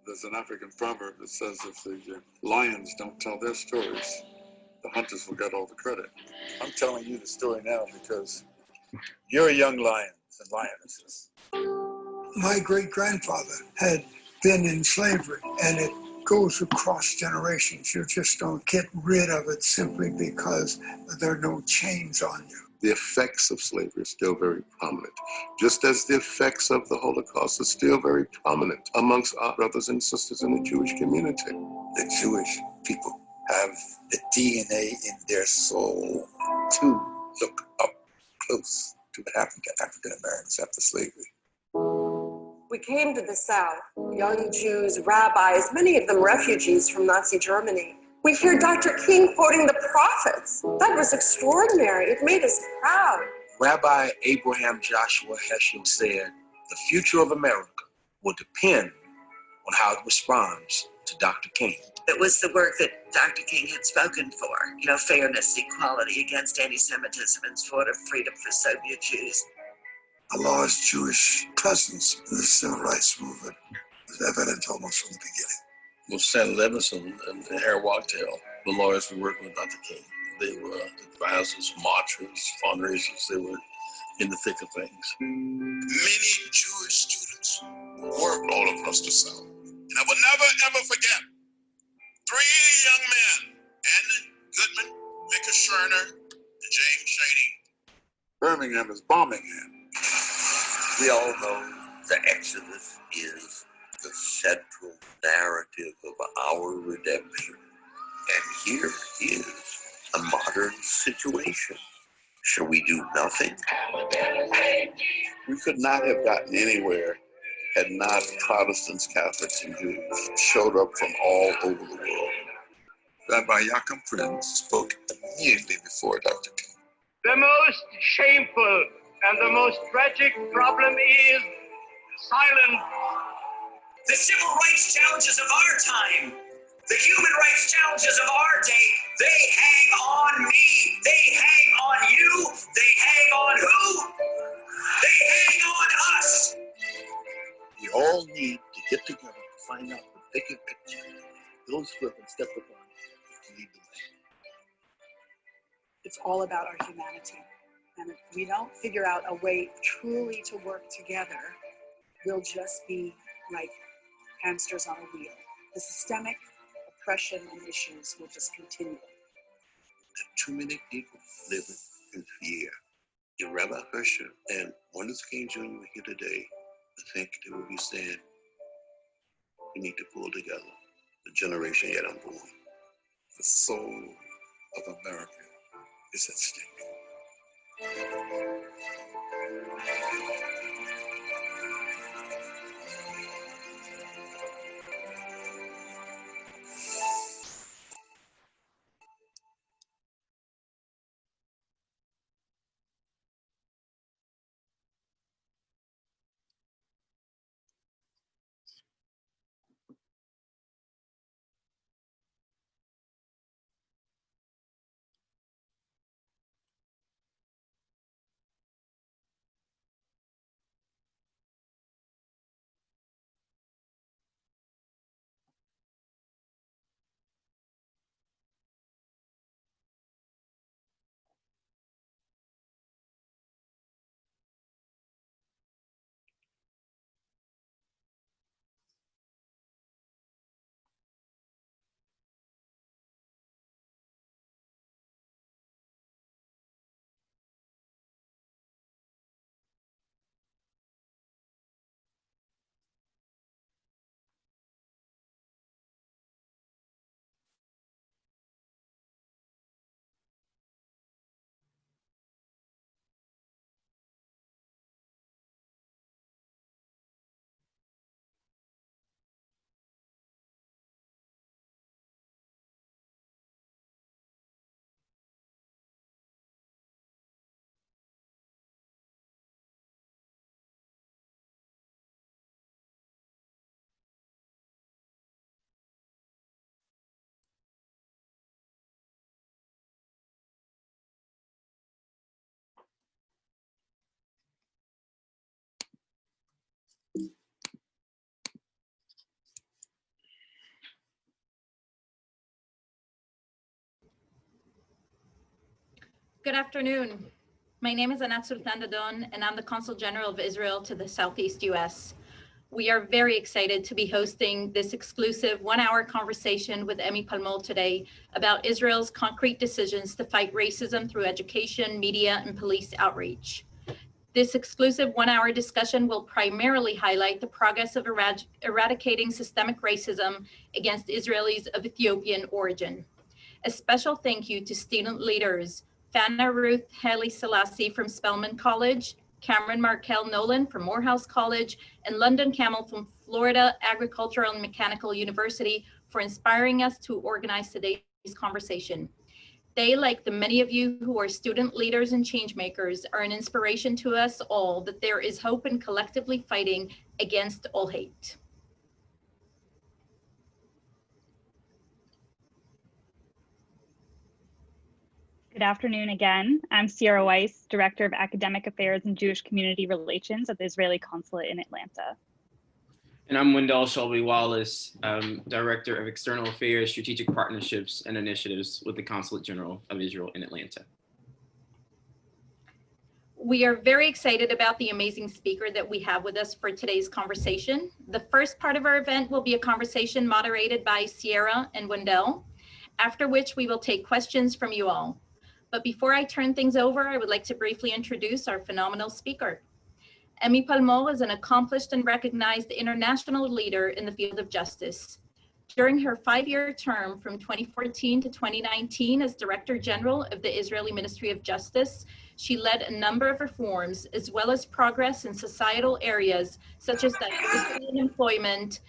There's an African proverb that says if the lions don't tell their stories, the hunters will get all the credit. I'm telling you the story now because you're young lions and lionesses. My great-grandfather had been in slavery, and it goes across generations. You just don't get rid of it simply because there are no chains on you. The effects of slavery are still very prominent, just as the effects of the Holocaust are still very prominent amongst our brothers and sisters in the Jewish community. The Jewish people have the DNA in their soul to look up close to what happened to African Americans after slavery. We came to the South, young Jews, rabbis, many of them refugees from Nazi Germany. We hear Dr. King quoting the prophets. That was extraordinary. It made us proud. Rabbi Abraham Joshua Heschel said, the future of America will depend on how it responds to Dr. King. It was the work that Dr. King had spoken for, fairness, equality against anti-Semitism, and sort of freedom for Soviet Jews. Allah's Jewish presence in the civil rights movement was evident almost from the beginning. With Sam Levinson and Harry Wachtel, the lawyers who worked with Dr. King, they were advisors, marchers, fundraisers. They were in the thick of things. Many Jewish students worked all across the South. And I will never, ever forget 3 young men, Andy Goodman, Micah Scherner, and James Shaney. Birmingham is Bombingham. We all know the Exodus is the central narrative of our redemption. And here is a modern situation. Shall we do nothing? We could not have gotten anywhere had not Protestants, Catholics, and Jews showed up from all over the world. Rabbi Yaakov Prince spoke immediately before Dr. King. The most shameful and the most tragic problem is silence. The civil rights challenges of our time, the human rights challenges of our day, they hang on me, they hang on you, they hang on who? They hang on us. We all need to get together to find out the bigger picture. Those who have been stepped upon to lead the way. It's all about our humanity. And if we don't figure out a way truly to work together, we'll just be like hamsters on a wheel. The systemic oppression and issues will just continue. Too many people living in fear. Your Rabbi Heschel and Martin Luther King Jr. were here today. I think they will be saying, we need to pull together the generation yet unborn. The soul of America is at stake. Good afternoon. My name is Anat Sultan Dadon, and I'm the Consul General of Israel to the Southeast US. We are very excited to be hosting this exclusive one-hour conversation with Emmy Palmol today about Israel's concrete decisions to fight racism through education, media, and police outreach. This exclusive one-hour discussion will primarily highlight the progress of eradicating systemic racism against Israelis of Ethiopian origin. A special thank you to student leaders, Fana Ruth Haile Selassie from Spelman College, Cameron Markel Nolan from Morehouse College, and London Camel from Florida Agricultural and Mechanical University for inspiring us to organize today's conversation. They, like the many of you who are student leaders and change makers, are an inspiration to us all that there is hope in collectively fighting against all hate. Good afternoon again. I'm Sierra Weiss, Director of Academic Affairs and Jewish Community Relations at the Israeli Consulate in Atlanta. And I'm Wendell Shelby Wallace, Director of External Affairs, Strategic Partnerships and Initiatives with the Consulate General of Israel in Atlanta. We are very excited about the amazing speaker that we have with us for today's conversation. The first part of our event will be a conversation moderated by Sierra and Wendell, after which we will take questions from you all. But before I turn things over, I would like to briefly introduce our phenomenal speaker. Emmy Palmol is an accomplished and recognized international leader in the field of justice. During her 5-year term from 2014 to 2019 as Director General of the Israeli Ministry of Justice, she led a number of reforms as well as progress in societal areas such as diversity and employment.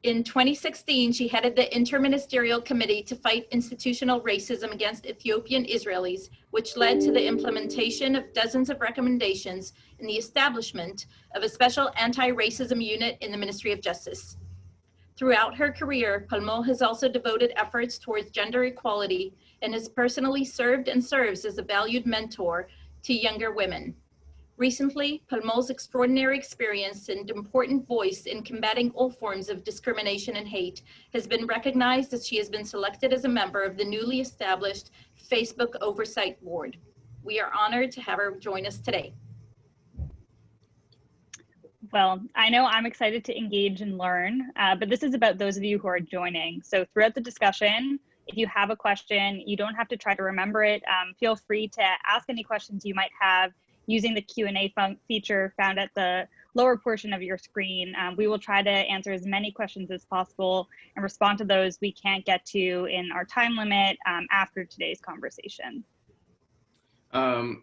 In 2016, she headed the Interministerial Committee to fight institutional racism against Ethiopian Israelis, which led to the implementation of dozens of recommendations and the establishment of a special anti-racism unit in the Ministry of Justice. Throughout her career, Palmol has also devoted efforts towards gender equality and has personally served and serves as a valued mentor to younger women. Recently, Palmol's extraordinary experience and important voice in combating all forms of discrimination and hate has been recognized as she has been selected as a member of the newly established Facebook Oversight Board. We are honored to have her join us today. Well, I know I'm excited to engage and learn, but this is about those of you who are joining. So throughout the discussion, if you have a question, you don't have to try to remember it. Feel free to ask any questions you might have using the Q&A feature found at the lower portion of your screen. We will try to answer as many questions as possible and respond to those we can't get to in our time limit after today's conversation.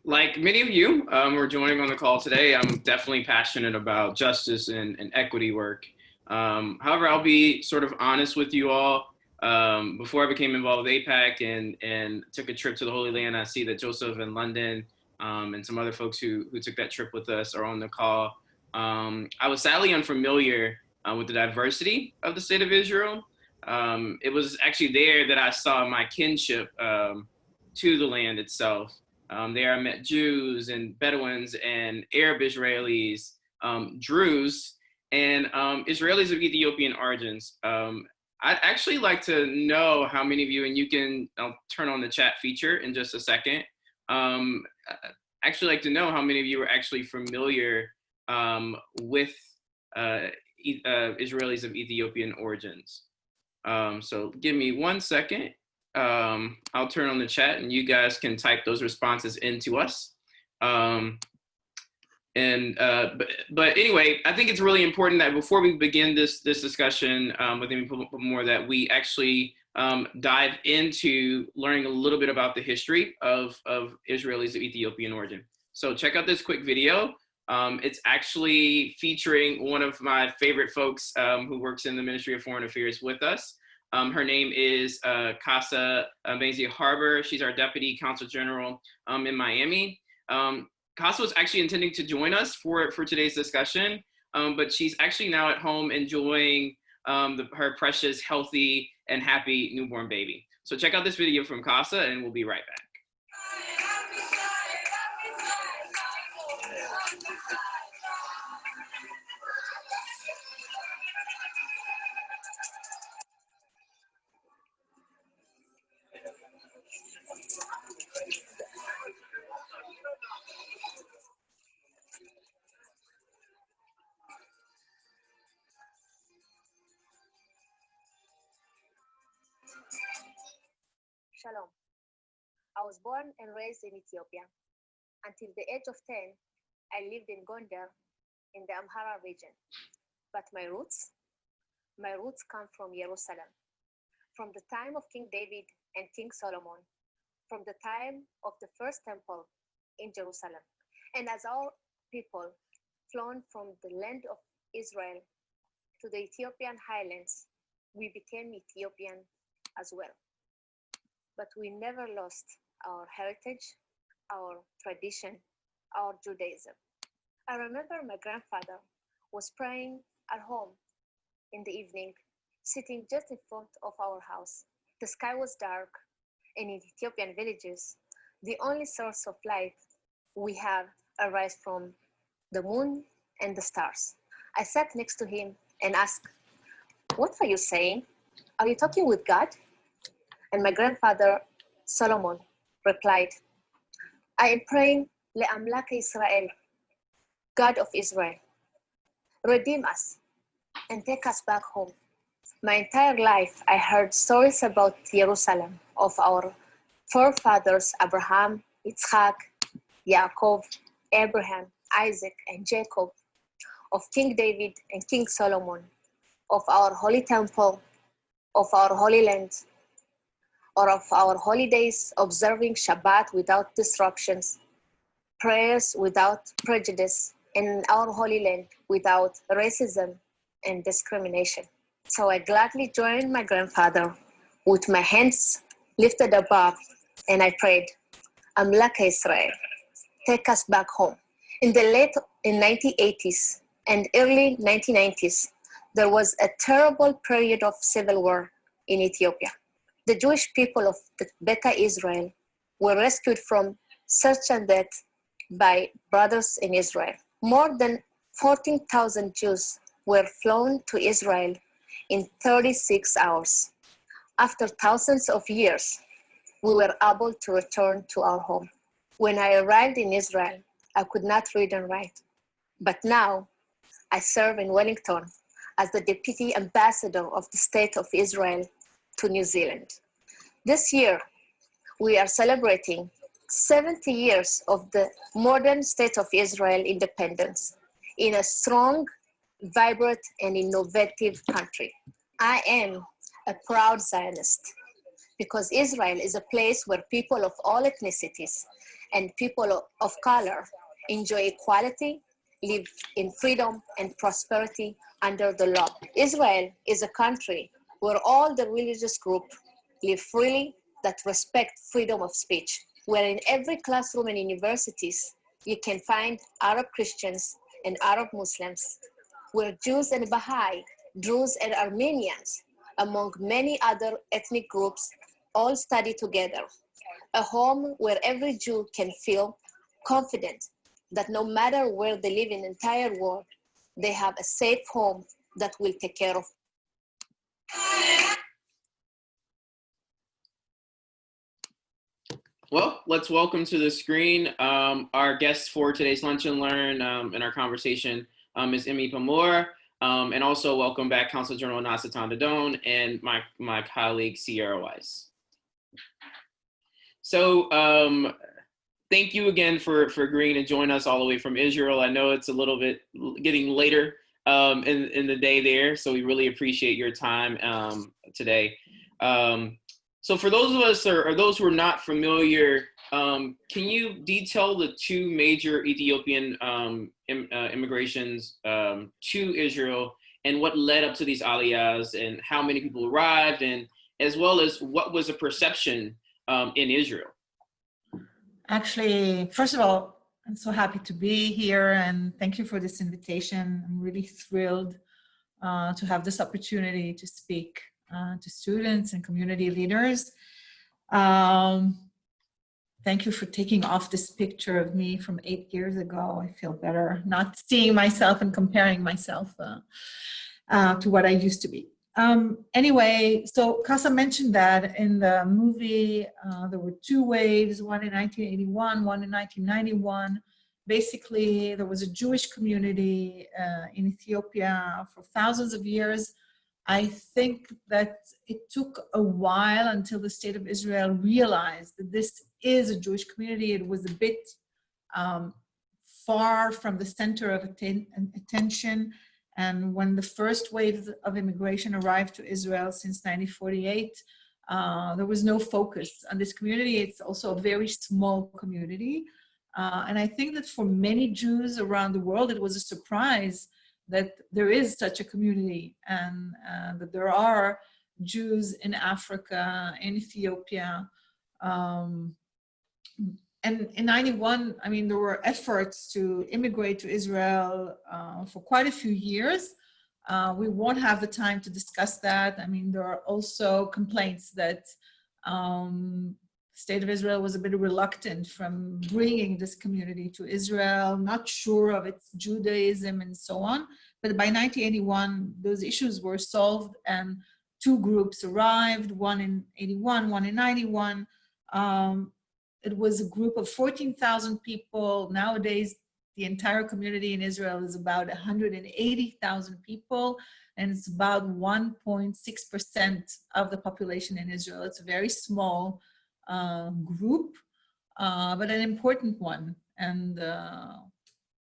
Like many of you who are joining on the call today, I'm definitely passionate about justice and equity work. However, I'll be sort of honest with you all. Before I became involved with AIPAC and took a trip to the Holy Land, I see that Joseph and London and some other folks who took that trip with us are on the call. I was sadly unfamiliar with the diversity of the state of Israel. It was actually there that I saw my kinship to the land itself. There I met Jews and Bedouins and Arab Israelis, Druze, and Israelis of Ethiopian origins. I'd actually like to know how many of you, and I'll turn on the chat feature in just a second. Actually like to know how many of you are actually familiar with Israelis of Ethiopian origins. So give me 1 second. I'll turn on the chat and you guys can type those responses into us. But anyway, I think it's really important that before we begin this discussion with Emmy Palmol, that we actually dive into learning a little bit about the history of Israelis of Ethiopian origin. So check out this quick video. It's actually featuring one of my favorite folks who works in the Ministry of Foreign Affairs with us. Her name is Casa Maisie Harbor. She's our Deputy Consul General in Miami. Casa was actually intending to join us for today's discussion, but she's actually now at home enjoying her precious, healthy, and happy newborn baby. So check out this video from Casa and we'll be right back. was born and raised in Ethiopia. Until the age of 10, I lived in Gondar in the Amhara region. But my roots come from Jerusalem. From the time of King David and King Solomon, from the time of the first temple in Jerusalem. And as our people flown from the land of Israel to the Ethiopian highlands, we became Ethiopian as well. But we never lost our heritage, our tradition, our Judaism. I remember my grandfather was praying at home in the evening, sitting just in front of our house. The sky was dark, and in Ethiopian villages, the only source of light we have arises from the moon and the stars. I sat next to him and asked, "What are you saying? Are you talking with God?" And my grandfather, Solomon, replied, "I am praying Le'amlaka Israel, God of Israel. Redeem us and take us back home." My entire life, I heard stories about Jerusalem, of our forefathers, Abraham, Yitzhak, Yaakov, Abraham, Isaac, and Jacob, of King David and King Solomon, of our holy temple, of our holy land, or of our holidays, observing Shabbat without disruptions, prayers without prejudice, in our holy land without racism and discrimination. So I gladly joined my grandfather with my hands lifted above, and I prayed, "Amlaka Israel, take us back home." In the late 1980s and early 1990s, there was a terrible period of civil war in Ethiopia. The Jewish people of the Beta Israel were rescued from certain death by brothers in Israel. More than 14,000 Jews were flown to Israel in 36 hours. After thousands of years, we were able to return to our home. When I arrived in Israel, I could not read and write. But now, I serve in Wellington as the Deputy Ambassador of the State of Israel to New Zealand. This year, we are celebrating 70 years of the modern State of Israel independence in a strong, vibrant, and innovative country. I am a proud Zionist because Israel is a place where people of all ethnicities and people of color enjoy equality, live in freedom and prosperity under the law. Israel is a country where all the religious groups live freely, that respect freedom of speech, where in every classroom and universities, you can find Arab Christians and Arab Muslims, where Jews and Baha'i, Druze and Armenians, among many other ethnic groups, all study together. A home where every Jew can feel confident that no matter where they live in the entire world, they have a safe home that will take care of. Well, let's welcome to the screen our guests for today's Lunch and Learn and our conversation, Ms. Emi Pamor, and also welcome back Consul General Nasatan Dadon and my colleague Sierra Weiss. So thank you again for agreeing to join us all the way from Israel. I know it's a little bit getting later in the day there, so we really appreciate your time today. So for those of us or those who are not familiar, can you detail the two major Ethiopian immigrations to Israel and what led up to these aliyahs and how many people arrived, and as well as what was the perception in Israel? Actually, first of all, I'm so happy to be here and thank you for this invitation. I'm really thrilled to have this opportunity to speak to students and community leaders. Thank you for taking off this picture of me from 8 years ago. I feel better not seeing myself and comparing myself to what I used to be. Anyway, so Casa mentioned that in the movie, there were two waves, one in 1981, one in 1991. Basically, there was a Jewish community in Ethiopia for thousands of years I think that it took a while until the state of Israel realized that this is a Jewish community. It was a bit far from the center of attention. And when the first wave of immigration arrived to Israel since 1948, there was no focus on this community. It's also a very small community. And I think that for many Jews around the world, it was a surprise that there is such a community, and that there are Jews in Africa, in Ethiopia. And in 91, I mean, there were efforts to immigrate to Israel for quite a few years. We won't have the time to discuss that. I mean, there are also complaints that the state of Israel was a bit reluctant from bringing this community to Israel, not sure of its Judaism and so on. But by 1981, those issues were solved and two groups arrived, one in 81, one in 91. It was a group of 14,000 people. Nowadays, the entire community in Israel is about 180,000 people, and it's about 1.6% of the population in Israel. It's a very small group, but an important one. And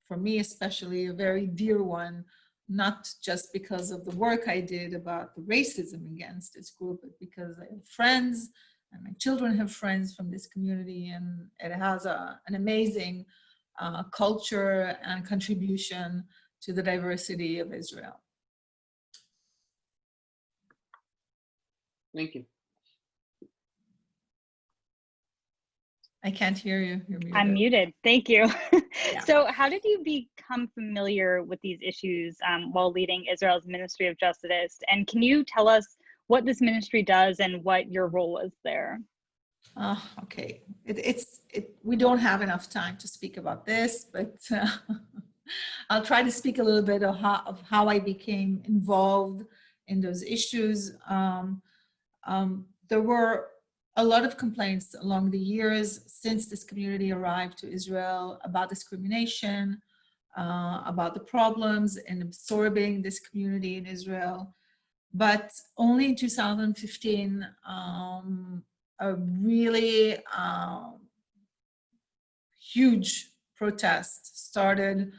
for me especially, a very dear one, not just because of the work I did about the racism against this group, but because I have friends and my children have friends from this community, and it has an amazing culture and contribution to the diversity of Israel. Thank you. I can't hear you. You're muted. I'm muted. Thank you. Yeah. So how did you become familiar with these issues while leading Israel's Ministry of Justice? And can you tell us what this ministry does and what your role was there? Okay. We don't have enough time to speak about this, but I'll try to speak a little bit of how I became involved in those issues. There were a lot of complaints along the years since this community arrived to Israel about discrimination, about the problems in absorbing this community in Israel. But only in 2015, a really huge protest started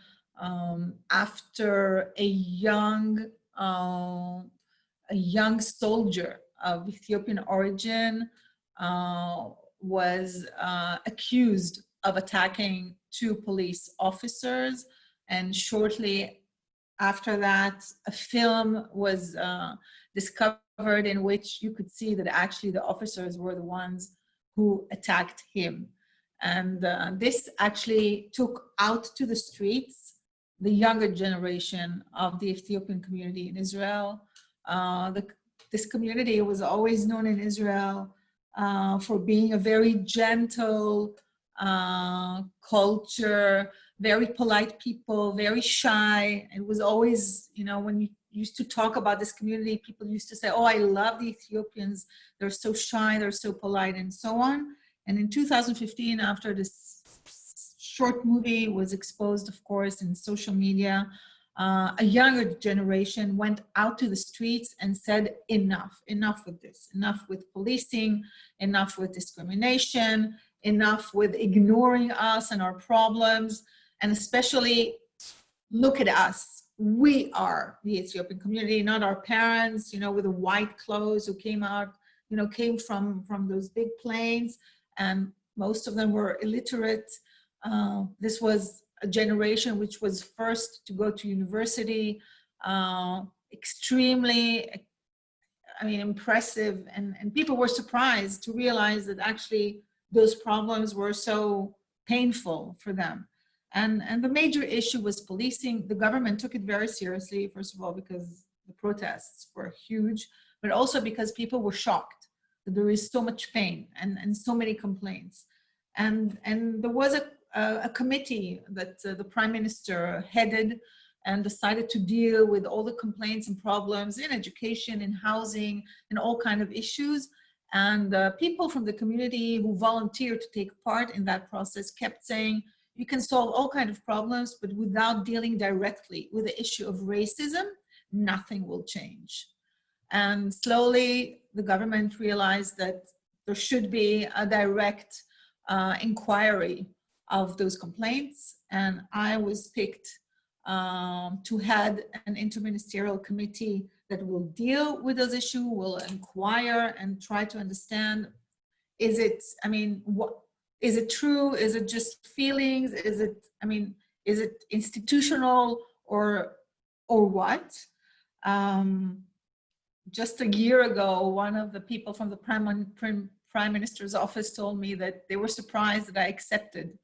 after a young soldier of Ethiopian origin was accused of attacking two police officers, and shortly after that, a film was discovered in which you could see that actually the officers were the ones who attacked him. And this actually took out to the streets the younger generation of the Ethiopian community in Israel. This community was always known in Israel for being a very gentle culture, very polite people, very shy. It was always, when you used to talk about this community, people used to say, oh, I love the Ethiopians. They're so shy, they're so polite, and so on. And in 2015, after this short movie was exposed, of course, in social media, a younger generation went out to the streets and said, enough with this, enough with policing, enough with discrimination, enough with ignoring us and our problems, and especially look at us. We are the Ethiopian community, not our parents, with the white clothes who came out, came from those big planes, and most of them were illiterate. This was a generation which was first to go to university, extremely, impressive, and people were surprised to realize that actually those problems were so painful for them. And the major issue was policing. The government took it very seriously, first of all, because the protests were huge, but also because people were shocked that there is so much pain and so many complaints. And there was a committee that the Prime Minister headed and decided to deal with all the complaints and problems in education, in housing, and all kinds of issues. And people from the community who volunteered to take part in that process kept saying, you can solve all kinds of problems, but without dealing directly with the issue of racism, nothing will change. And slowly the government realized that there should be a direct inquiry of those complaints. And I was picked to head an interministerial committee that will deal with those issues, will inquire and try to understand, is it, I mean, what, is it true? Is it just feelings? Is it, I mean, is it institutional or what? Just a year ago, one of the people from the Prime Minister's office told me that they were surprised that I accepted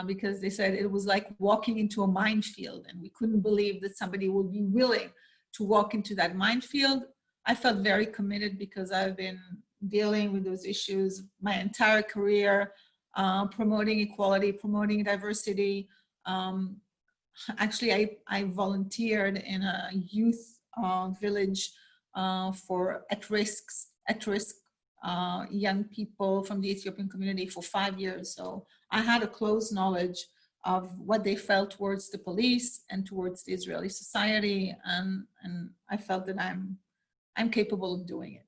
because they said it was like walking into a minefield, and we couldn't believe that somebody would be willing to walk into that minefield. I felt very committed because I've been dealing with those issues my entire career, promoting equality, promoting diversity. Actually, I volunteered in a youth village for at-risk young people from the Ethiopian community for 5 years. So I had a close knowledge of what they felt towards the police and towards the Israeli society, and I felt that I'm capable of doing it.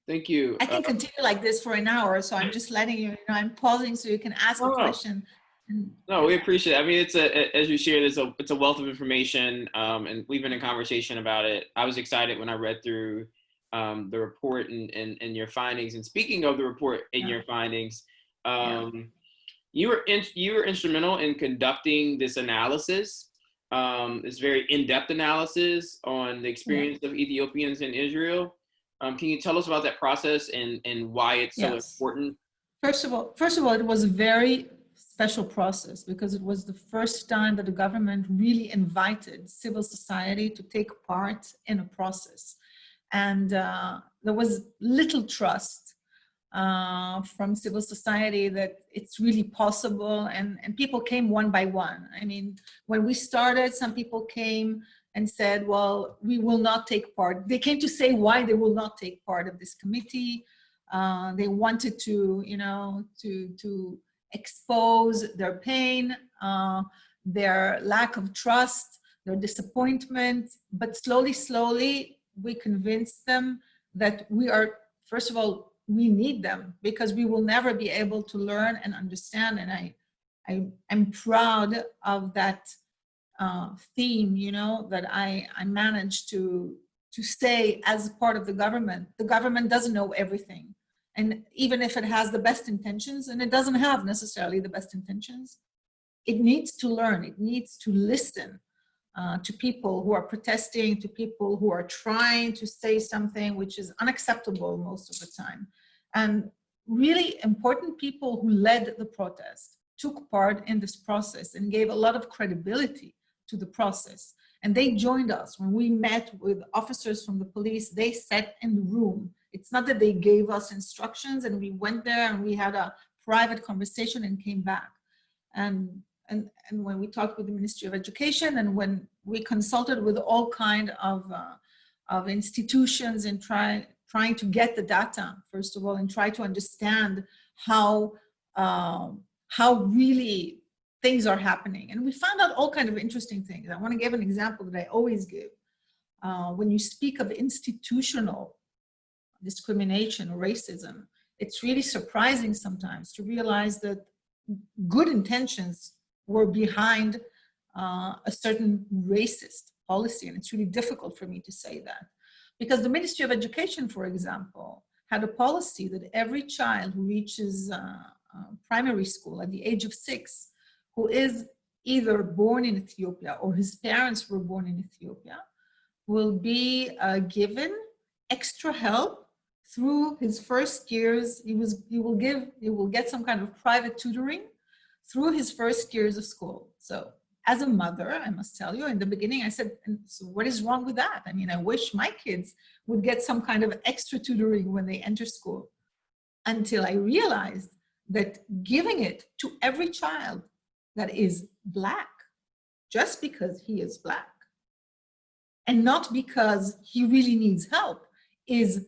Thank you. I can continue like this for an hour, so I'm just letting you, I'm pausing so you can ask a question. No, we appreciate it. I mean, it's as you shared, it's a wealth of information, and we've been in conversation about it. I was excited when I read through the report and your findings. And speaking of the report and your findings, you were instrumental in conducting this analysis, this very in-depth analysis on the experience of Ethiopians in Israel. Can you tell us about that process and why it's so important? First of all, it was a very special process because it was the first time that the government really invited civil society to take part in a process. And there was little trust from civil society that it's really possible, and people came one by one. I mean, when we started, some people came and said, well, we will not take part. They came to say why they will not take part of this committee. They wanted to, to expose their pain, their lack of trust, their disappointment. But slowly, we convinced them that we are, first of all, we need them because we will never be able to learn and understand. And I'm proud of that theme, that I managed to say as part of the government. The government doesn't know everything. And even if it has the best intentions, and it doesn't have necessarily the best intentions, it needs to learn, it needs to listen to people who are protesting, to people who are trying to say something which is unacceptable most of the time. And really important people who led the protest took part in this process and gave a lot of credibility to the process. And they joined us. When we met with officers from the police, they sat in the room. It's not that they gave us instructions and we went there and we had a private conversation and came back. And when we talked with the Ministry of Education and when we consulted with all kind of institutions and trying to get the data, first of all, and try to understand how really things are happening. And we found out all kinds of interesting things. I want to give an example that I always give. When you speak of institutional discrimination or racism, it's really surprising sometimes to realize that good intentions were behind a certain racist policy. And it's really difficult for me to say that. Because the Ministry of Education, for example, had a policy that every child who reaches primary school at the age of 6, who is either born in Ethiopia or his parents were born in Ethiopia, will be given extra help through his first years. He will get some kind of private tutoring through his first years of school. So as a mother, I must tell you, in the beginning I said, so what is wrong with that? I mean, I wish my kids would get some kind of extra tutoring when they enter school, until I realized that giving it to every child that is Black, just because he is Black, and not because he really needs help, is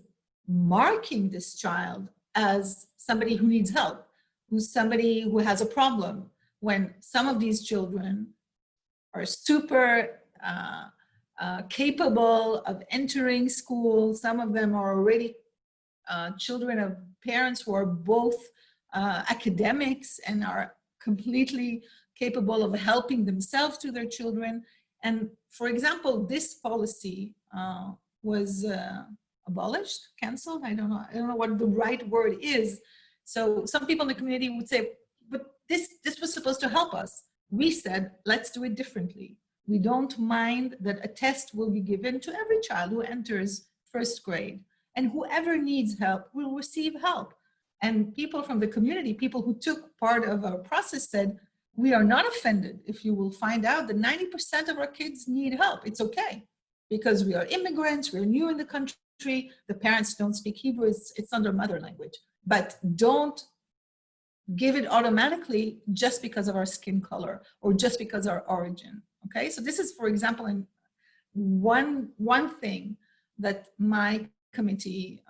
marking this child as somebody who needs help, who's somebody who has a problem, when some of these children are super capable of entering school. Some of them are already children of parents who are both academics and are completely capable of helping themselves to their children. And for example, this policy was abolished, canceled. I don't know what the right word is. So some people in the community would say, but this was supposed to help us. We said, let's do it differently. We don't mind that a test will be given to every child who enters first grade, and whoever needs help will receive help. And people from the community, people who took part of our process said, we are not offended if you will find out that 90% of our kids need help. It's okay, because we are immigrants, we're new in the country, the parents don't speak Hebrew, it's not their mother language. But don't give it automatically just because of our skin color or just because of our origin, okay? So this is, for example, one thing that my committee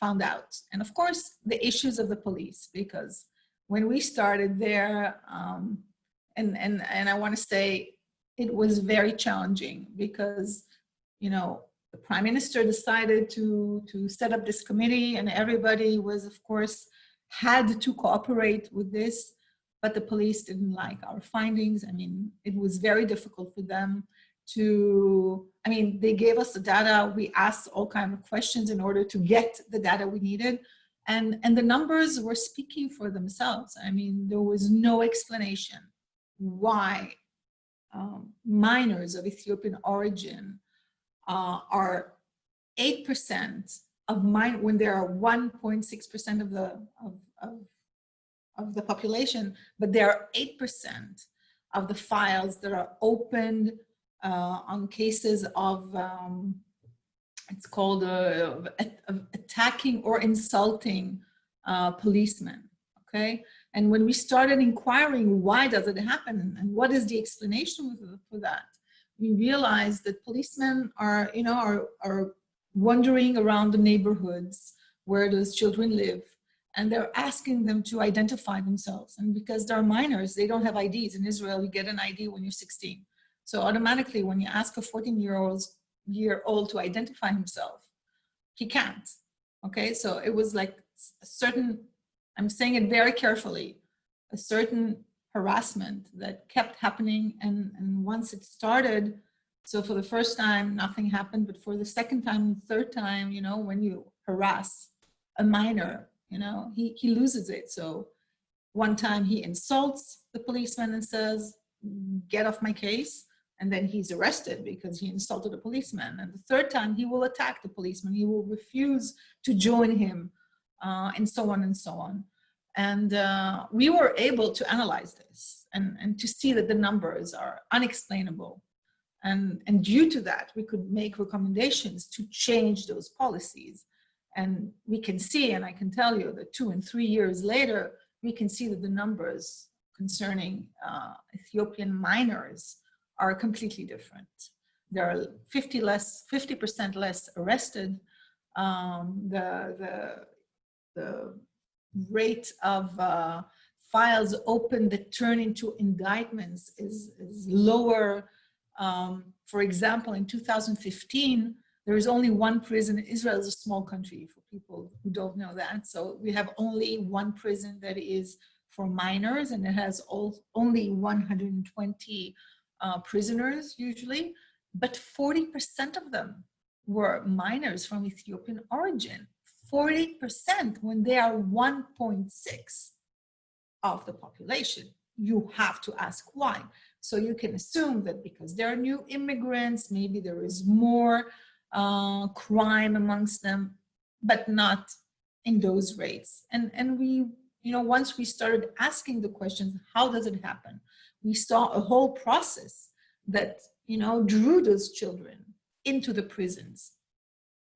found out. And of course, the issues of the police, because when we started there, and I want to say it was very challenging because, you know, the Prime Minister decided to set up this committee, and everybody was, of course, had to cooperate with this, but the police didn't like our findings. I mean, it was very difficult for them to, I mean, they gave us the data, we asked all kinds of questions in order to get the data we needed, and the numbers were speaking for themselves. I mean, there was no explanation why minors of Ethiopian origin are 8% of when there are 1.6% of the population, but there are 8% of the files that are opened on cases of, it's called attacking or insulting policemen, okay? And when we started inquiring why does it happen and what is the explanation for that, we realized that policemen are, you know, are wandering around the neighborhoods where those children live, and they're asking them to identify themselves. And because they're minors, they don't have IDs. In Israel, you get an ID when you're 16. So automatically, when you ask a 14-year-old to identify himself, he can't, okay? So it was like a certain, I'm saying it very carefully, a certain harassment that kept happening. And once it started, so for the first time, nothing happened, but for the second time and third time, you know, when you harass a minor, you know, he loses it. So one time he insults the policeman and says, get off my case. And then he's arrested because he insulted a policeman. And the third time he will attack the policeman. He will refuse to join him, and so on and so on. And we were able to analyze this and to see that the numbers are unexplainable. And due to that, we could make recommendations to change those policies. And we can see, and I can tell you that 2 and 3 years later, we can see that the numbers concerning Ethiopian minors are completely different. There are 50% less arrested. The rate of files open that turn into indictments is lower. For example, in 2015, there is only one prison. Israel is a small country for people who don't know that. So we have only one prison that is for minors, and it has only 120 prisoners usually, but 40% of them were minors from Ethiopian origin. 40% when they are 1.6 of the population. You have to ask why. So you can assume that because they're new immigrants, maybe there is more crime amongst them, but not in those rates. And we, you know, once we started asking the questions, how does it happen? We saw a whole process that, you know, drew those children into the prisons.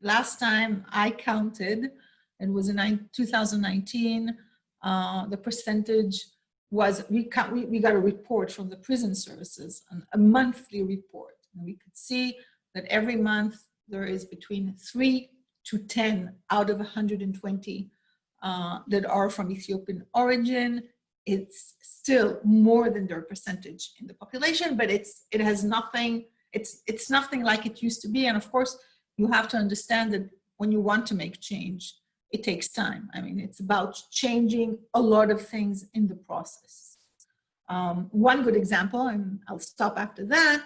Last time I counted, it was in 2019, the percentage was, we got a report from the prison services, a monthly report. And we could see that every month there is between 3 to 10 out of 120 that are from Ethiopian origin. It's still more than their percentage in the population, but it has nothing, it's nothing like it used to be. And of course, you have to understand that when you want to make change, it takes time. I mean, it's about changing a lot of things in the process. One good example, and I'll stop after that.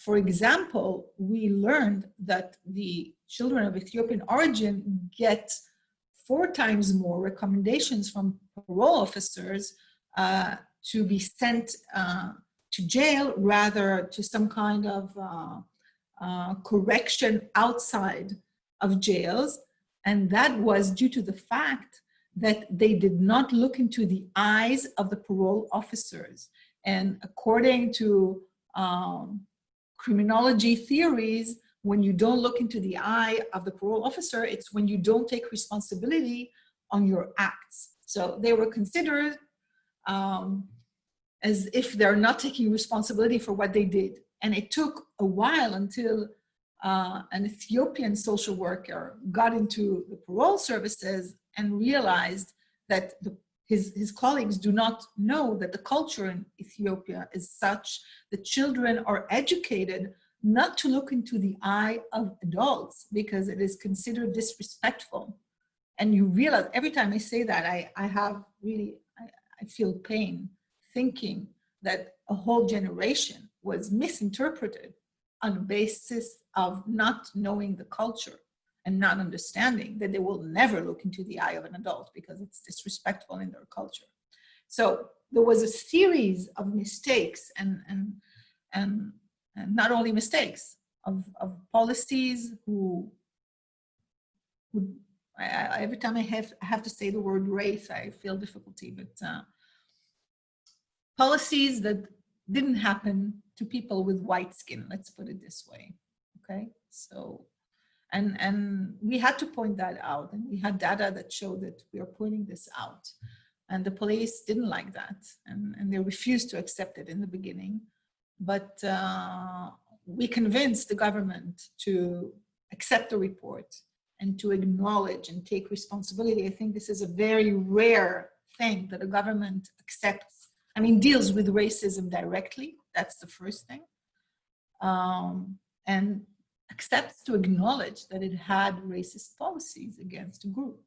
For example, we learned that the children of Ethiopian origin get 4 times more recommendations from parole officers to be sent to jail rather to some kind of correction outside of jails. And that was due to the fact that they did not look into the eyes of the parole officers. And according to criminology theories, when you don't look into the eye of the parole officer, it's when you don't take responsibility on your acts. So they were considered as if they're not taking responsibility for what they did. And it took a while until an Ethiopian social worker got into the parole services and realized that his colleagues do not know that the culture in Ethiopia is such that children are educated not to look into the eye of adults because it is considered disrespectful. And you realize, every time I say that, I feel pain thinking that a whole generation was misinterpreted on the basis of not knowing the culture and not understanding that they will never look into the eye of an adult because it's disrespectful in their culture. So there was a series of mistakes and not only mistakes, of policies every time I have to say the word race, I feel difficulty, but policies that didn't happen to people with white skin, let's put it this way, okay? So, and we had to point that out, and we had data that showed that we are pointing this out. And the police didn't like that, and they refused to accept it in the beginning. But we convinced the government to accept the report and to acknowledge and take responsibility. I think this is a very rare thing that a government accepts, deals with racism directly. That's the first thing. And accepts to acknowledge that it had racist policies against a group.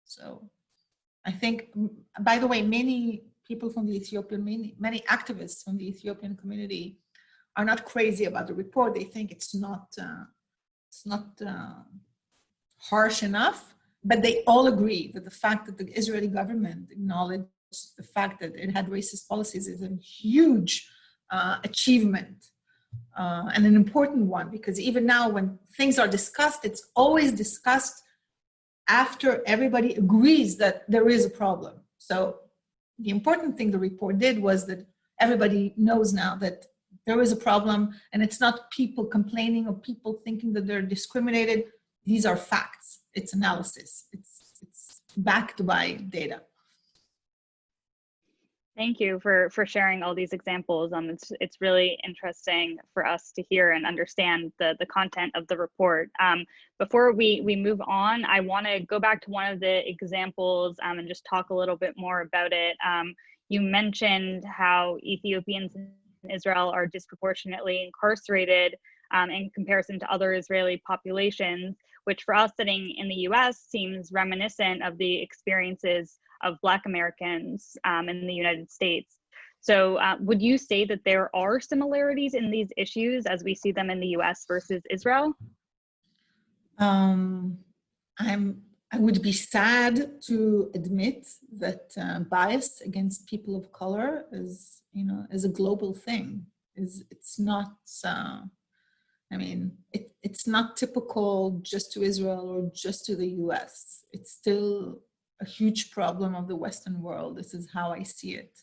So I think, by the way, many people from the Ethiopian, many activists from the Ethiopian community are not crazy about the report. They think it's not harsh enough, but they all agree that the fact that the Israeli government acknowledged the fact that it had racist policies is a huge achievement and an important one, because even now when things are discussed, it's always discussed after everybody agrees that there is a problem. So the important thing the report did was that everybody knows now that there is a problem, and it's not people complaining or people thinking that they're discriminated. These are facts. It's analysis. It's backed by data. Thank you for sharing all these examples. It's really interesting for us to hear and understand the content of the report. Before we move on, I want to go back to one of the examples and just talk a little bit more about it. You mentioned how Ethiopians in Israel are disproportionately incarcerated in comparison to other Israeli populations, which for us sitting in the US seems reminiscent of the experiences of Black Americans in the United States. So would you say that there are similarities in these issues as we see them in the US versus Israel? I would be sad to admit that bias against people of color is a global thing. It's not, it's not typical just to Israel or just to the US. It's still a huge problem of the Western world. This is how I see it.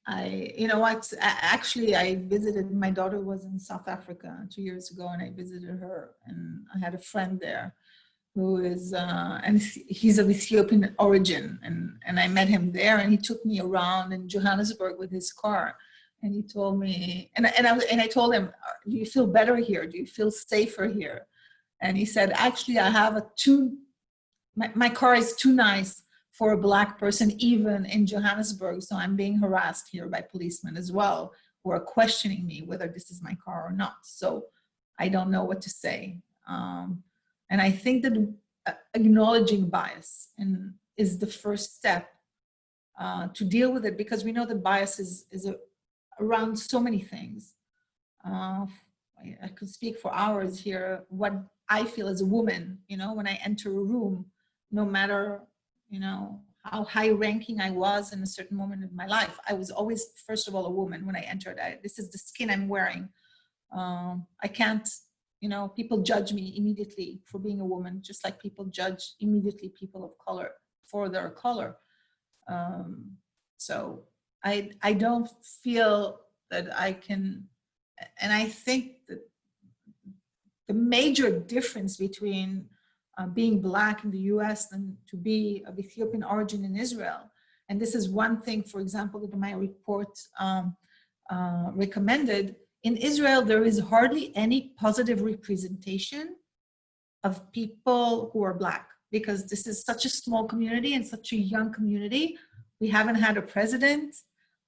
Actually, I visited, my daughter was in South Africa 2 years ago, and I visited her, and I had a friend there who is, and he's of Ethiopian origin, and I met him there, and he took me around in Johannesburg with his car, and he told me, and I told him, do you feel better here? Do you feel safer here? And he said, actually, I have my car is too nice for a Black person, even in Johannesburg, so I'm being harassed here by policemen as well, who are questioning me whether this is my car or not. So I don't know what to say. And I think that acknowledging bias is the first step to deal with it, because we know that bias is around so many things. I could speak for hours here. What I feel as a woman, you know, when I enter a room, no matter, you know, how high ranking I was in a certain moment in my life, I was always, first of all, a woman when I entered. This is the skin I'm wearing. I can't, you know, people judge me immediately for being a woman, just like people judge immediately people of color for their color. So I don't feel that I can, and I think that the major difference between being Black in the US and to be of Ethiopian origin in Israel, and this is one thing, for example, that my report recommended. In Israel, there is hardly any positive representation of people who are Black, because this is such a small community and such a young community. We haven't had a president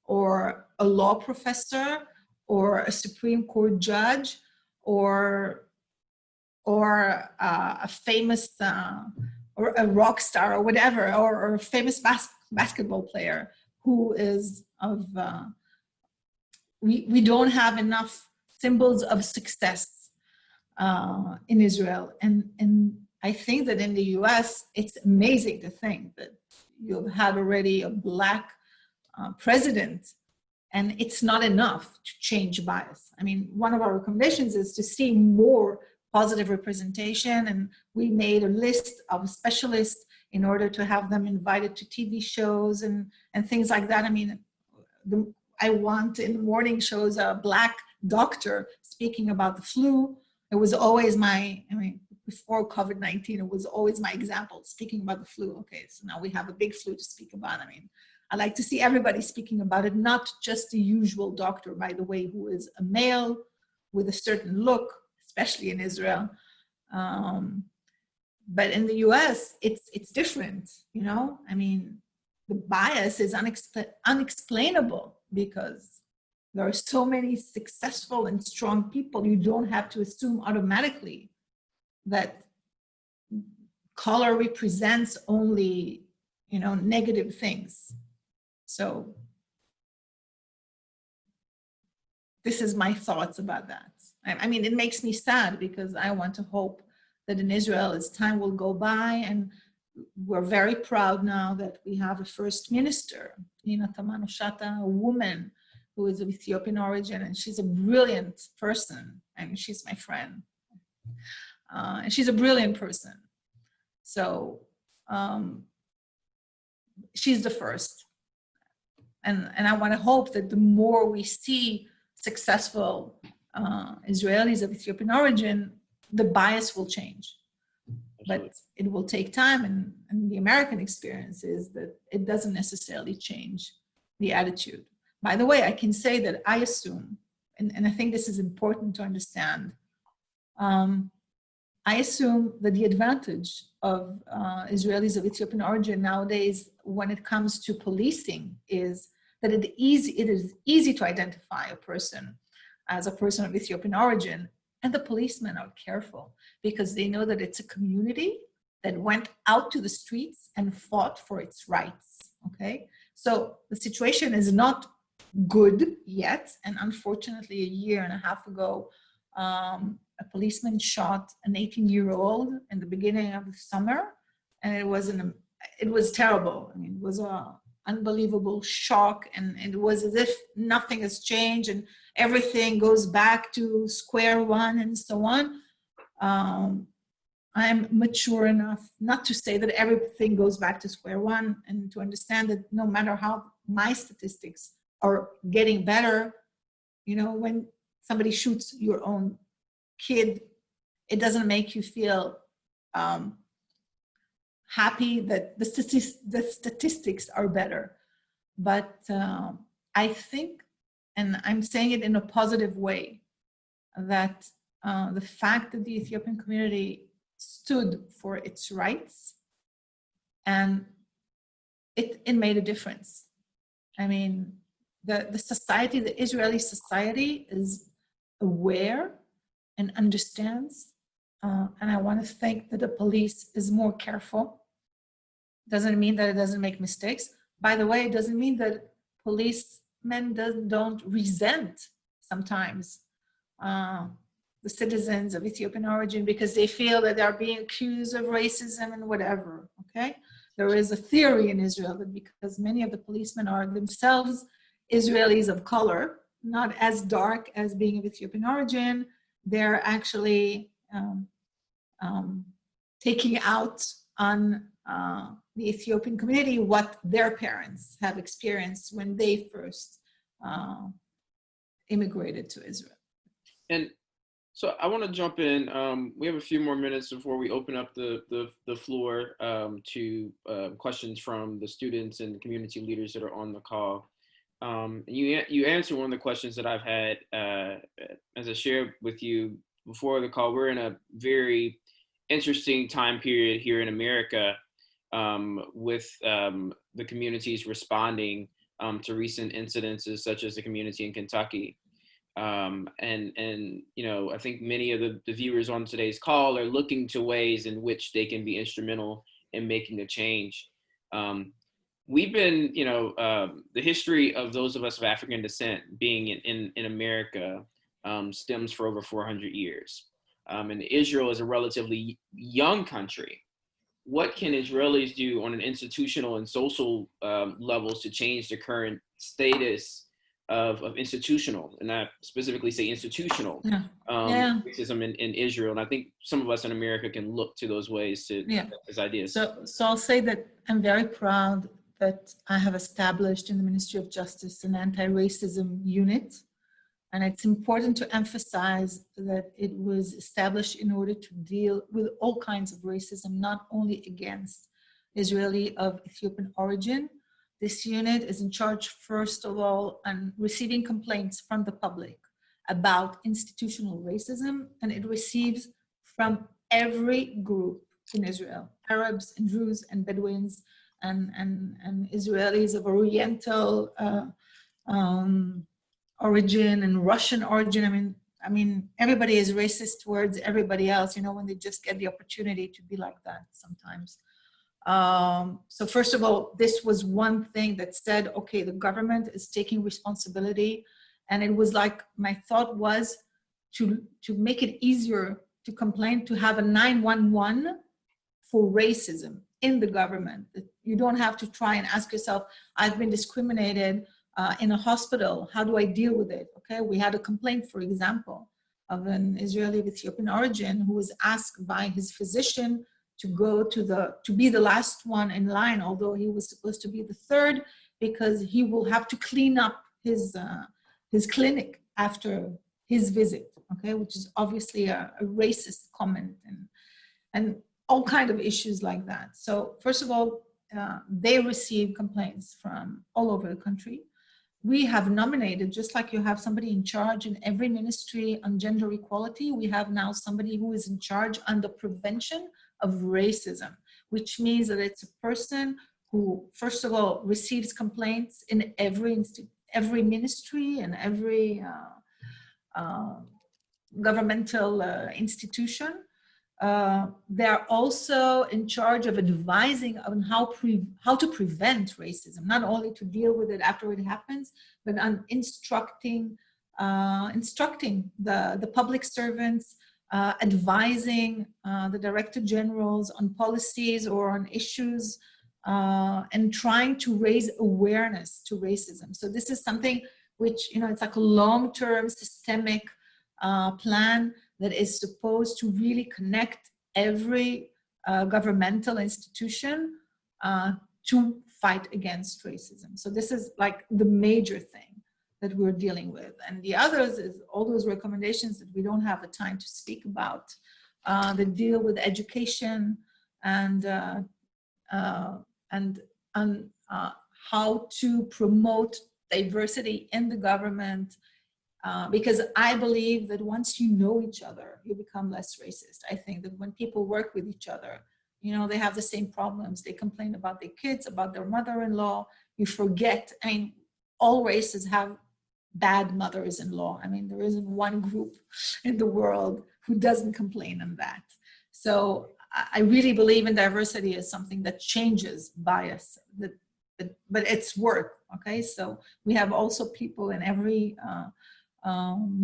or a law professor or a Supreme Court judge or a famous or a rock star or whatever, or a famous basketball player who is of, we don't have enough symbols of success in Israel. And I think that in the US, it's amazing to think that you've had already a Black president, and it's not enough to change bias. I mean, one of our recommendations is to see more positive representation, and we made a list of specialists in order to have them invited to TV shows and things like that. I mean, I want in the morning shows a Black doctor speaking about the flu. It was always my, I mean, before COVID-19, it was always my example, speaking about the flu. Okay, so now we have a big flu to speak about. I mean, I like to see everybody speaking about it, not just the usual doctor, by the way, who is a male with a certain look, especially in Israel. But in the US, it's different, you know? I mean, the bias is unexplainable because there are so many successful and strong people. You don't have to assume automatically that color represents only, you know, negative things. So this is my thoughts about that. I mean, it makes me sad because I want to hope that in Israel, as time will go by, and we're very proud now that we have a first minister, Nina Tamano Shata, a woman who is of Ethiopian origin, and she's a brilliant person. I mean, she's my friend. And she's a brilliant person. So she's the first. And I want to hope that the more we see successful Israelis of Ethiopian origin, the bias will change. But it will take time, and the American experience is that it doesn't necessarily change the attitude. By the way, I can say that I assume, and I think this is important to understand, I assume that the advantage of Israelis of Ethiopian origin nowadays when it comes to policing is that it is easy to identify a person as a person of Ethiopian origin, and the policemen are careful because they know that it's a community that went out to the streets and fought for its rights, okay? So the situation is not good yet, and unfortunately a year and a half ago, a policeman shot an 18-year-old in the beginning of the summer, and it was terrible. I mean, it was an unbelievable shock, and it was as if nothing has changed and everything goes back to square one and so on. I'm mature enough not to say that everything goes back to square one, and to understand that no matter how my statistics are getting better, you know, when somebody shoots your own kid, it doesn't make you feel happy that the statistics are better. But I think, and I'm saying it in a positive way, that the fact that the Ethiopian community stood for its rights, and it made a difference. I mean, the society, the Israeli society is aware and understands. And I want to think that the police is more careful. Doesn't mean that it doesn't make mistakes. By the way, it doesn't mean that policemen don't resent sometimes the citizens of Ethiopian origin because they feel that they're being accused of racism and whatever, okay? There is a theory in Israel that because many of the policemen are themselves Israelis of color, not as dark as being of Ethiopian origin, they're actually taking out on the Ethiopian community what their parents have experienced when they first immigrated to Israel. And so I want to jump in. We have a few more minutes before we open up the floor to questions from the students and community leaders that are on the call. You answered one of the questions that I've had as I shared with you before the call. We're in a very interesting time period here in America with the communities responding to recent incidences such as the community in Kentucky. And you know, I think many of the viewers on today's call are looking to ways in which they can be instrumental in making a change. We've been, you know, the history of those of us of African descent being in America stems for over 400 years. And Israel is a relatively young country. What can Israelis do on an institutional and social levels to change the current status of institutional, and I specifically say institutional, racism in Israel? And I think some of us in America can look to those ways to as ideas. So I'll say that I'm very proud that I have established in the Ministry of Justice an anti-racism unit. And it's important to emphasize that it was established in order to deal with all kinds of racism, not only against Israeli of Ethiopian origin. This unit is in charge, first of all, on receiving complaints from the public about institutional racism, and it receives from every group in Israel, Arabs and Druze and Bedouins and Israelis of Oriental origin and Russian origin. I mean, everybody is racist towards everybody else, you know, when they just get the opportunity to be like that sometimes. So first of all, this was one thing that said, okay, the government is taking responsibility. And it was like, my thought was to make it easier to complain, to have a 911 for racism in the government. That you don't have to try and ask yourself, I've been discriminated in a hospital, how do I deal with it? Okay, we had a complaint, for example, of an Israeli of Ethiopian origin who was asked by his physician to go to be the last one in line, although he was supposed to be the third, because he will have to clean up his clinic after his visit, okay, which is obviously a racist comment and all kind of issues like that. So first of all, they receive complaints from all over the country. We have nominated, just like you have somebody in charge in every ministry on gender equality, we have now somebody who is in charge on the prevention of racism, which means that it's a person who, first of all, receives complaints in every ministry and every governmental institution. They're also in charge of advising on how to prevent racism, not only to deal with it after it happens, but on instructing the public servants, advising the director generals on policies or on issues, and trying to raise awareness to racism. So this is something which, you know, it's like a long-term systemic plan that is supposed to really connect every governmental institution to fight against racism. So this is like the major thing that we're dealing with. And the others is all those recommendations that we don't have the time to speak about, that deal with education and how to promote diversity in the government, because I believe that once you know each other, you become less racist. I think that when people work with each other, you know, they have the same problems. They complain about their kids, about their mother-in-law. You forget, I mean, all races have bad mothers-in-law. I mean, there isn't one group in the world who doesn't complain on that. So I really believe in diversity as something that changes bias, but it's work, okay? So we have also people in every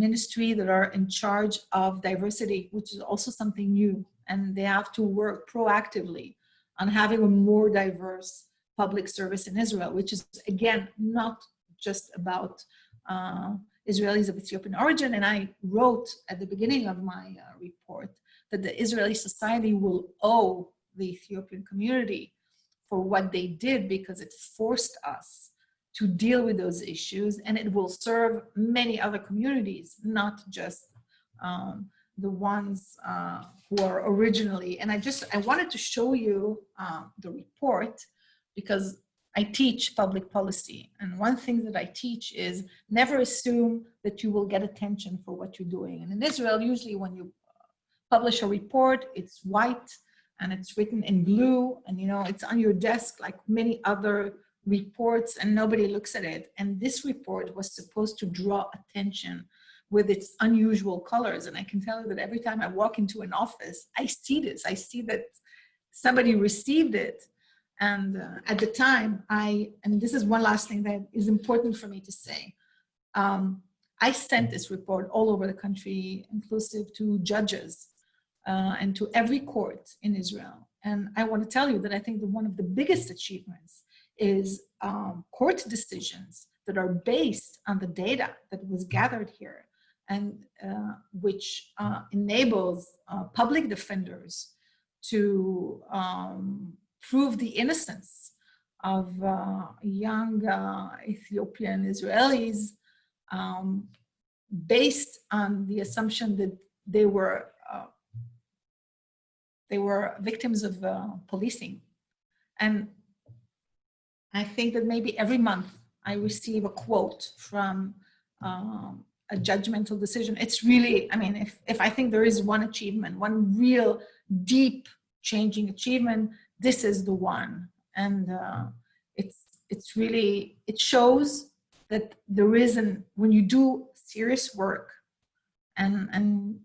ministry that are in charge of diversity, which is also something new, and they have to work proactively on having a more diverse public service in Israel, which is, again, not just about Israelis of Ethiopian origin. And I wrote at the beginning of my report that the Israeli society will owe the Ethiopian community for what they did, because it forced us to deal with those issues, and it will serve many other communities, not just the ones who are originally. And I wanted to show you the report, because I teach public policy. And one thing that I teach is never assume that you will get attention for what you're doing. And in Israel, usually when you publish a report, it's white and it's written in blue, and it's on your desk like many other reports, and nobody looks at it. And this report was supposed to draw attention with its unusual colors. And I can tell you that every time I walk into an office, I see this. I see that somebody received it. And at the time, and this is one last thing that is important for me to say. I sent this report all over the country, inclusive to judges and to every court in Israel. And I want to tell you that I think that one of the biggest achievements is court decisions that are based on the data that was gathered here, and which enables public defenders to prove the innocence of young Ethiopian Israelis based on the assumption that they were victims of policing. And I think that maybe every month I receive a quote from a judgmental decision. It's really, I mean, if I think there is one achievement, one real deep changing achievement, this is the one. And it's really, it shows that there isn't, when you do serious work and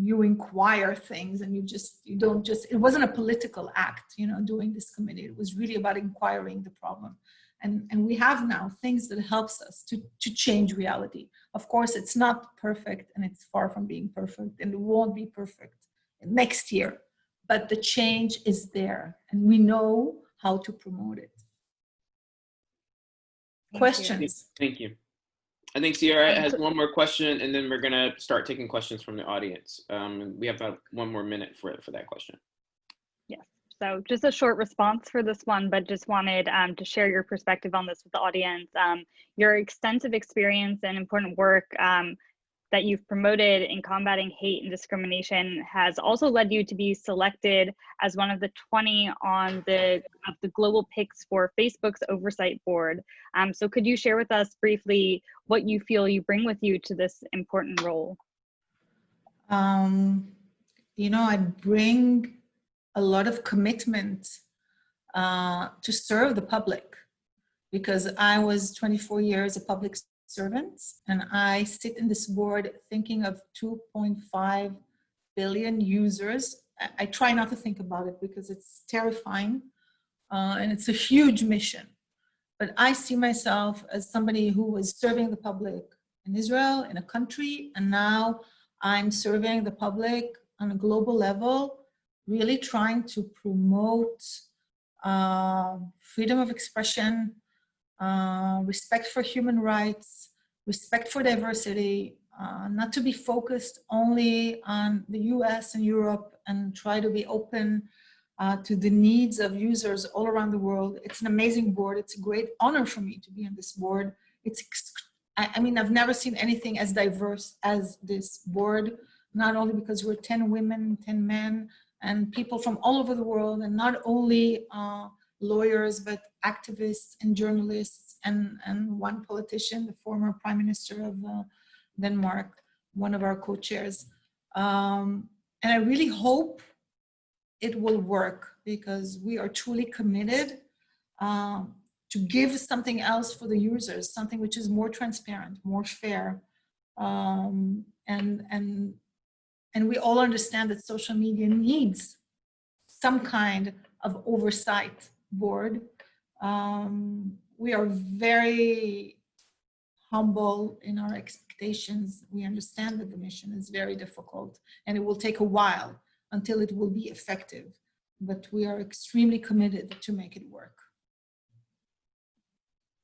you inquire things, and you don't just, it wasn't a political act, doing this committee. It was really about inquiring the problem. And we have now things that helps us to change reality. Of course, it's not perfect, and it's far from being perfect, and it won't be perfect next year, but the change is there, and we know how to promote it. Questions? Thank you. I think Sierra has one more question, and then we're gonna start taking questions from the audience. We have about 1 more minute for that question. Yes, so just a short response for this one, but just wanted to share your perspective on this with the audience. Your extensive experience and important work that you've promoted in combating hate and discrimination has also led you to be selected as one of the 20 on the global picks for Facebook's oversight board. So could you share with us briefly what you feel you bring with you to this important role? I bring a lot of commitment to serve the public, because I was 24 years a public servant, and I sit in this board thinking of 2.5 billion users. I try not to think about it because it's terrifying, and it's a huge mission. But I see myself as somebody who was serving the public in Israel, in a country, and now I'm serving the public on a global level, really trying to promote freedom of expression, respect for human rights, respect for diversity, not to be focused only on the US and Europe, and try to be open to the needs of users all around the world. It's an amazing board. It's a great honor for me to be on this board. I mean, I've never seen anything as diverse as this board, not only because we're 10 women, 10 men, and people from all over the world, and not only lawyers, but activists and journalists, and one politician, the former Prime Minister of Denmark, one of our co-chairs. And I really hope it will work, because we are truly committed to give something else for the users, something which is more transparent, more fair. And we all understand that social media needs some kind of oversight board. We are very humble in our expectations. We understand that the mission is very difficult and it will take a while until it will be effective, but we are extremely committed to make it work.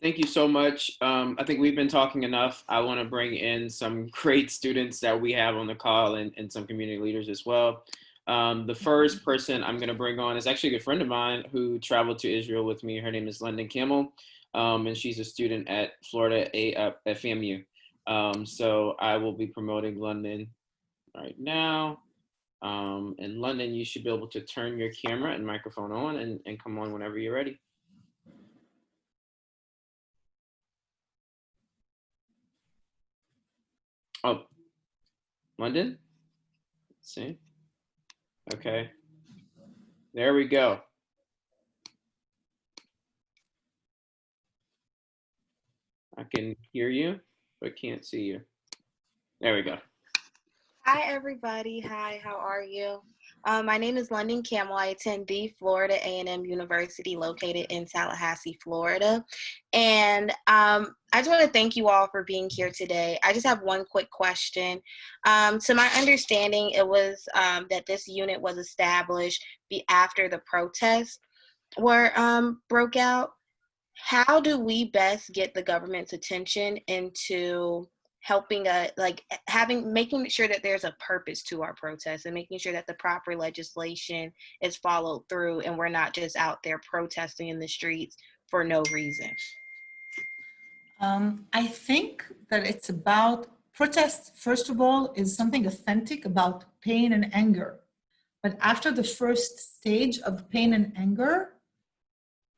Thank you so much. I think we've been talking enough. I want to bring in some great students that we have on the call and some community leaders as well. The first person I'm going to bring on is actually a good friend of mine who traveled to Israel with me. Her name is London Campbell, and she's a student at Florida at FAMU. So I will be promoting London right now. And London, you should be able to turn your camera and microphone on and come on whenever you're ready. Oh, London? Let's see. Okay. There we go. I can hear you, but can't see you. There we go. Hi, everybody. Hi, how are you? My name is London Campbell. I attend the Florida A&M University located in Tallahassee, Florida. And I just want to thank you all for being here today. I just have one quick question. To my understanding, it was that this unit was established after the protests were broke out. How do we best get the government's attention into helping making sure that there's a purpose to our protests and making sure that the proper legislation is followed through and we're not just out there protesting in the streets for no reason? I think that it's about protest, first of all, is something authentic about pain and anger. But after the first stage of pain and anger,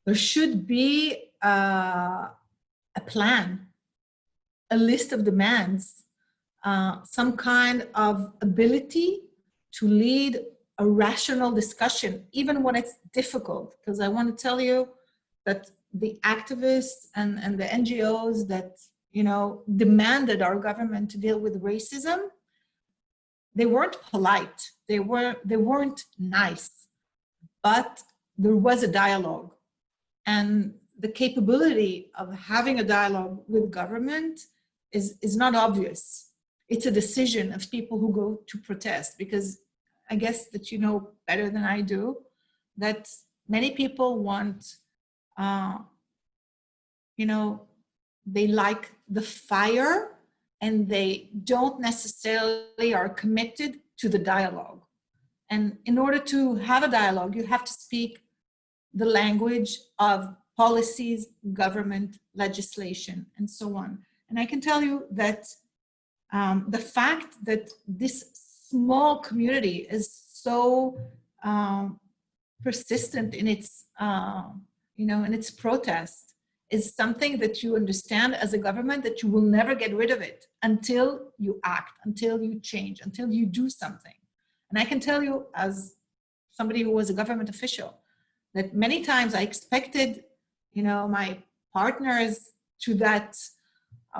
there should be a plan, a list of demands, some kind of ability to lead a rational discussion, even when it's difficult. Because I want to tell you that the activists and the NGOs that, demanded our government to deal with racism, they weren't polite, they weren't nice, but there was a dialogue. And the capability of having a dialogue with government is not obvious. It's a decision of people who go to protest, because I guess that you know better than I do that many people want, they like the fire and they don't necessarily are committed to the dialogue. And in order to have a dialogue, you have to speak the language of policies, government, legislation, and so on. And I can tell you that the fact that this small community is so persistent in its, in its protest is something that you understand as a government, that you will never get rid of it until you act, until you change, until you do something. And I can tell you, as somebody who was a government official, that many times I expected, my partners to that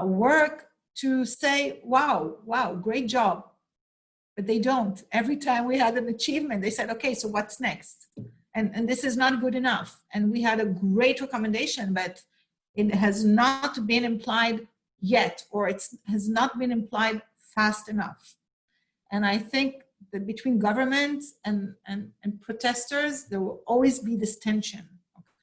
work to say, wow, great job. But they don't. Every time we had an achievement, they said, okay, so what's next? And this is not good enough. And we had a great recommendation, but it has not been implied yet, or it has not been implied fast enough. And I think that between governments and protesters, there will always be this tension,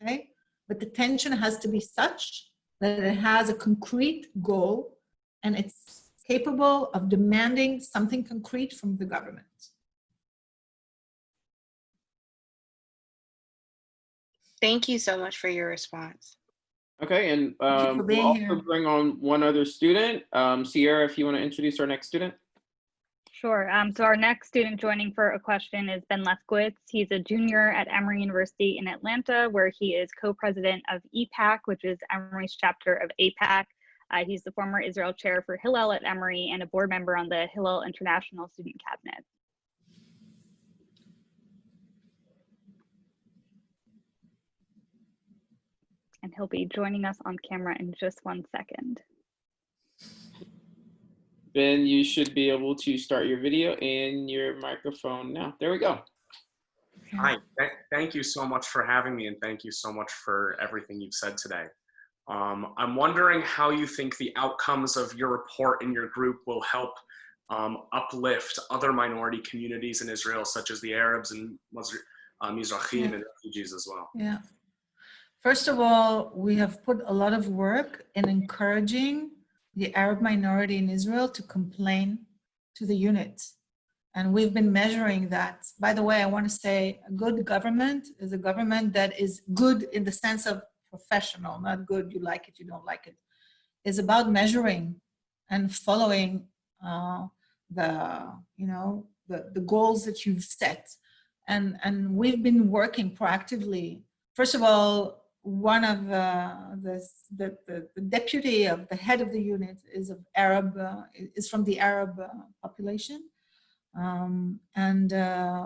okay? But the tension has to be such that it has a concrete goal and it's capable of demanding something concrete from the government. Thank you so much for your response. Okay, and we'll also bring on one other student. Sierra, if you want to introduce our next student. Sure. So our next student joining for a question is Ben Lefkowitz. He's a junior at Emory University in Atlanta, where he is co-president of EPAC, which is Emory's chapter of APAC. He's the former Israel chair for Hillel at Emory and a board member on the Hillel International Student Cabinet. and he'll be joining us on camera in just 1 second. Ben, you should be able to start your video and your microphone now. There we go. Hi, thank you so much for having me, and thank you so much for everything you've said today. I'm wondering how you think the outcomes of your report and your group will help uplift other minority communities in Israel, such as the Arabs and Mizrahim and refugees as well. Yeah. First of all, we have put a lot of work in encouraging the Arab minority in Israel to complain to the unit. And we've been measuring that. By the way, I want to say a good government is a government that is good in the sense of professional, not good, you like it, you don't like it. It's about measuring and following the goals that you've set. And we've been working proactively. First of all, one of the deputy of the head of the unit is of Arab, is from the Arab population.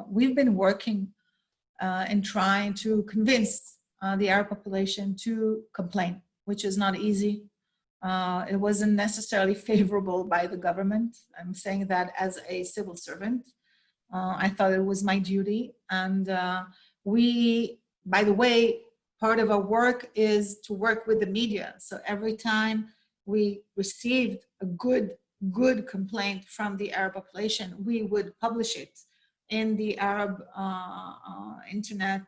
We've been working in trying to convince the Arab population to complain, which is not easy. It wasn't necessarily favorable by the government. I'm saying that as a civil servant. I thought it was my duty. And we, by the way, part of our work is to work with the media. So every time we received a good complaint from the Arab population, we would publish it in the Arab internet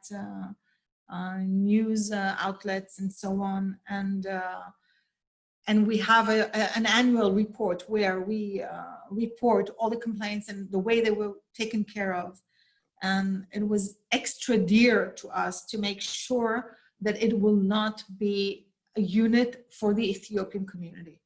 news outlets and so on. And we have an annual report where we report all the complaints and the way they were taken care of. And it was extra dear to us to make sure that it will not be a unit for the Ethiopian community.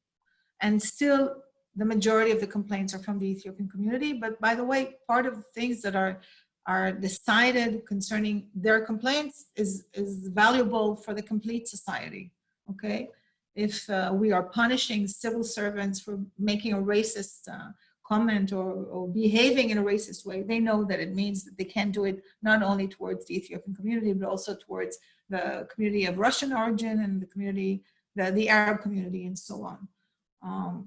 And still, the majority of the complaints are from the Ethiopian community. But by the way, part of the things that are decided concerning their complaints is valuable for the complete society, okay? If we are punishing civil servants for making a racist comment or behaving in a racist way, they know that it means that they can't do it not only towards the Ethiopian community, but also towards the community of Russian origin and the community, the Arab community and so on.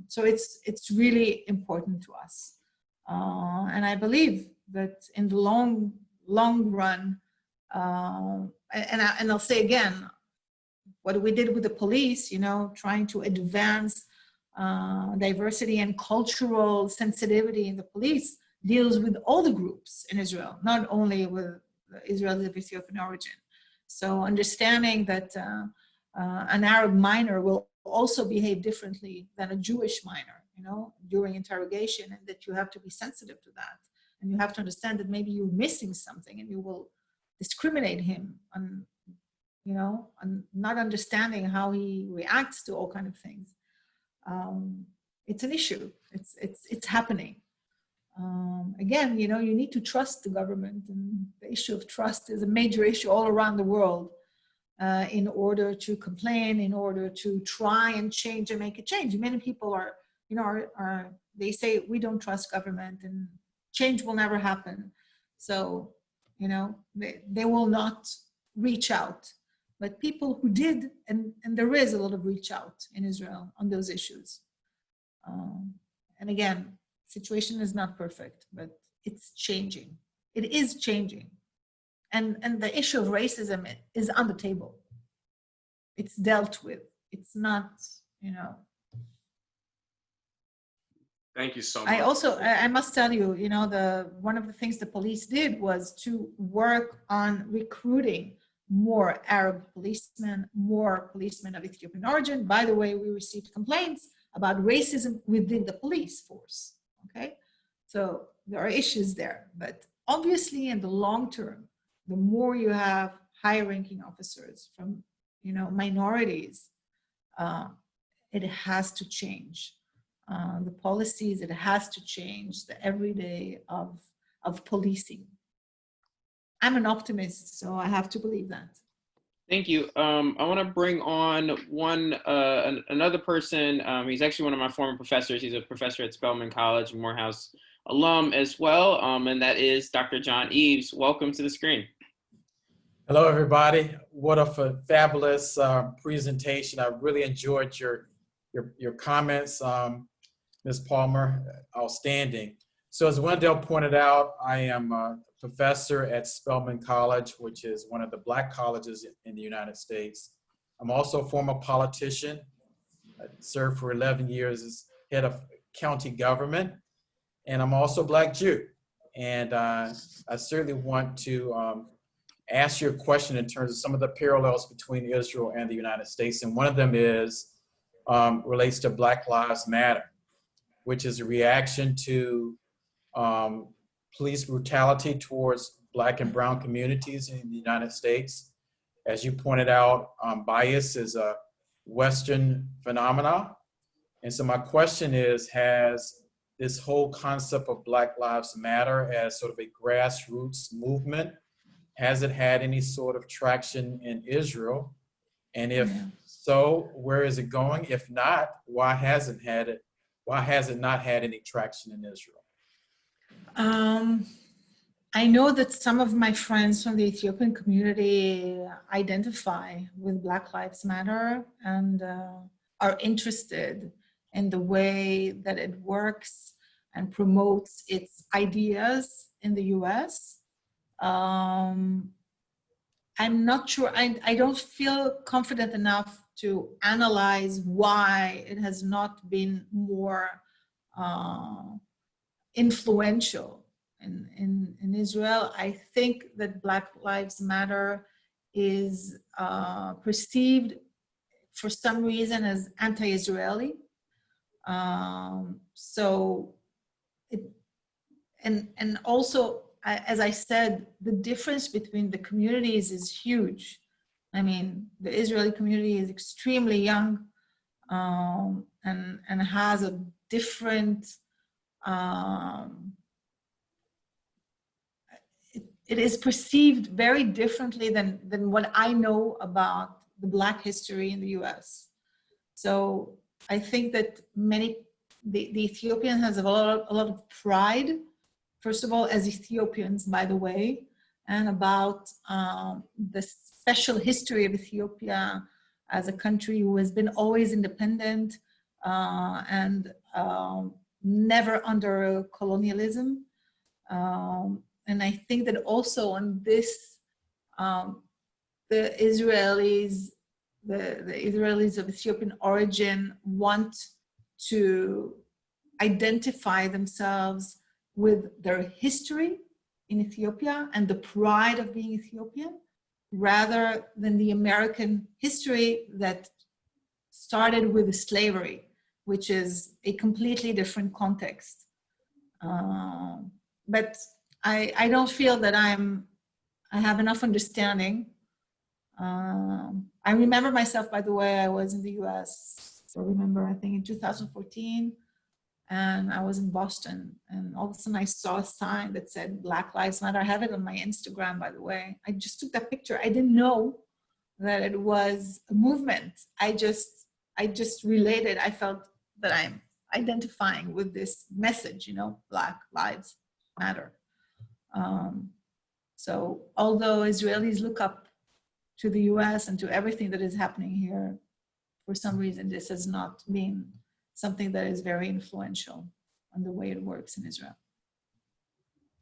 So it's really important to us. And I believe that in the long run, and I'll say again, what we did with the police, trying to advance diversity and cultural sensitivity in the police deals with all the groups in Israel, not only with Israelis of Ethiopian origin. So understanding that an Arab minor will also behave differently than a Jewish minor, during interrogation, and that you have to be sensitive to that. And you have to understand that maybe you're missing something and you will discriminate him on, on not understanding how he reacts to all kinds of things. It's an issue. It's happening. Again, you need to trust the government, and the issue of trust is a major issue all around the world. In order to complain, in order to try and change and make a change. Many people are, they say we don't trust government and change will never happen. So, they will not reach out. But people who did, and there is a lot of reach out in Israel on those issues. And again, situation is not perfect, but it's changing. It is changing. And the issue of racism is on the table. It's dealt with. It's not, Thank you so much. I must tell you, one of the things the police did was to work on recruiting more Arab policemen, more policemen of Ethiopian origin. By the way, we received complaints about racism within the police force, okay? So there are issues there, but obviously in the long term, the more you have high-ranking officers from, minorities, it has to change. The policies, it has to change the everyday of policing. I'm an optimist, so I have to believe that. Thank you. I want to bring on another person. He's actually one of my former professors. He's a professor at Spelman College, Morehouse alum as well, and that is Dr. John Eves. Welcome to the screen. Hello, everybody. What a fabulous presentation. I really enjoyed your comments, Ms. Palmer. Outstanding. So as Wendell pointed out, I am a professor at Spelman College, which is one of the Black colleges in the United States. I'm also a former politician. I served for 11 years as head of county government, and I'm also a Black Jew. And I certainly want to ask you a question in terms of some of the parallels between Israel and the United States. And one of them is, relates to Black Lives Matter, which is a reaction to police brutality towards Black and brown communities in the United States. As you pointed out, bias is a Western phenomenon. And so my question is, has this whole concept of Black Lives Matter as sort of a grassroots movement, has it had any sort of traction in Israel? And if so, where is it going? If not, why has it not had any traction in Israel? I know that some of my friends from the Ethiopian community identify with Black Lives Matter and are interested in the way that it works and promotes its ideas in the US. I'm not sure, I don't feel confident enough to analyze why it has not been more influential in Israel. I think that Black Lives Matter is perceived for some reason as anti-Israeli. And also, as I said, the difference between the communities is huge. I mean, the Israeli community is extremely young and has a different, it is perceived very differently than what I know about the Black history in the US. So I think that the Ethiopian has a lot of pride, first of all, as Ethiopians, by the way, and about the special history of Ethiopia as a country who has been always independent and never under colonialism. And I think that also on this, the Israelis of Ethiopian origin want to identify themselves with their history in Ethiopia and the pride of being Ethiopian, rather than the American history that started with slavery, which is a completely different context. But I don't feel that I have enough understanding. I remember myself, by the way, I was in the US, I think in 2014, and I was in Boston, and all of a sudden I saw a sign that said Black Lives Matter. I have it on my Instagram, by the way. I just took that picture. I didn't know that it was a movement. I just related. I felt that I'm identifying with this message, Black Lives Matter. So although Israelis look up to the US and to everything that is happening here, for some reason, this has not been something that is very influential on the way it works in Israel.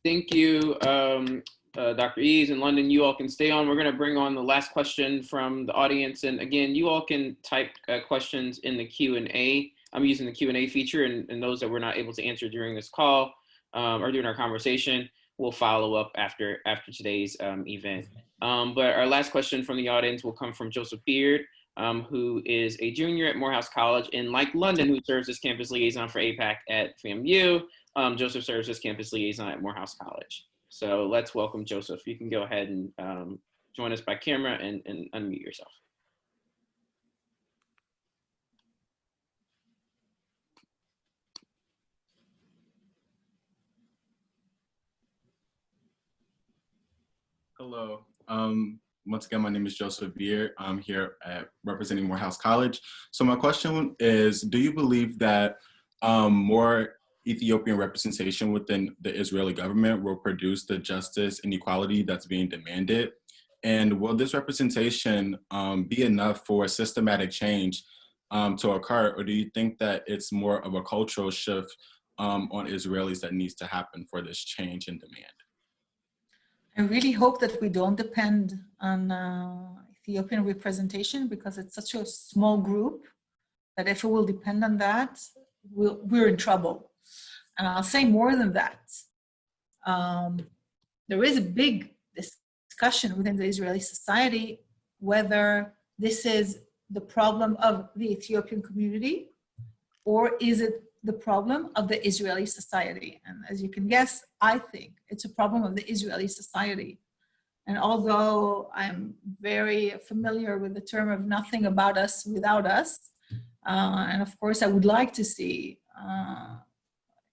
Thank you, Dr. Eves and London. You all can stay on. We're going to bring on the last question from the audience. And again, you all can type questions in the Q&A. I'm using the Q&A feature, and those that we're not able to answer during this call or during our conversation, we'll follow up after today's event. But our last question from the audience will come from Joseph Beard, who is a junior at Morehouse College, and like London, who serves as campus liaison for APAC at FAMU. Joseph serves as campus liaison at Morehouse College. So let's welcome Joseph. You can go ahead and join us by camera and unmute yourself. Hello. Once again, my name is Joseph Beer. I'm here at representing Morehouse College. So my question is, do you believe that more Ethiopian representation within the Israeli government will produce the justice and equality that's being demanded? And will this representation be enough for systematic change to occur, or do you think that it's more of a cultural shift on Israelis that needs to happen for this change in demand? I really hope that we don't depend on Ethiopian representation, because it's such a small group that if it will depend on that, we're in trouble. And I'll say more than that. There is a big discussion within the Israeli society whether this is the problem of the Ethiopian community or is it the problem of the Israeli society. And as you can guess, I think it's a problem of the Israeli society. And although I'm very familiar with the term of nothing about us without us, and of course I would like to see,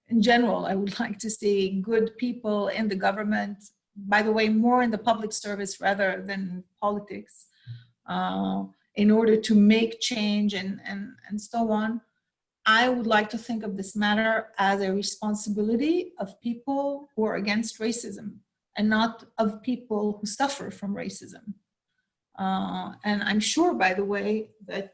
in general, I would like to see good people in the government, by the way, more in the public service rather than politics, in order to make change and so on. I would like to think of this matter as a responsibility of people who are against racism and not of people who suffer from racism. And I'm sure, by the way, that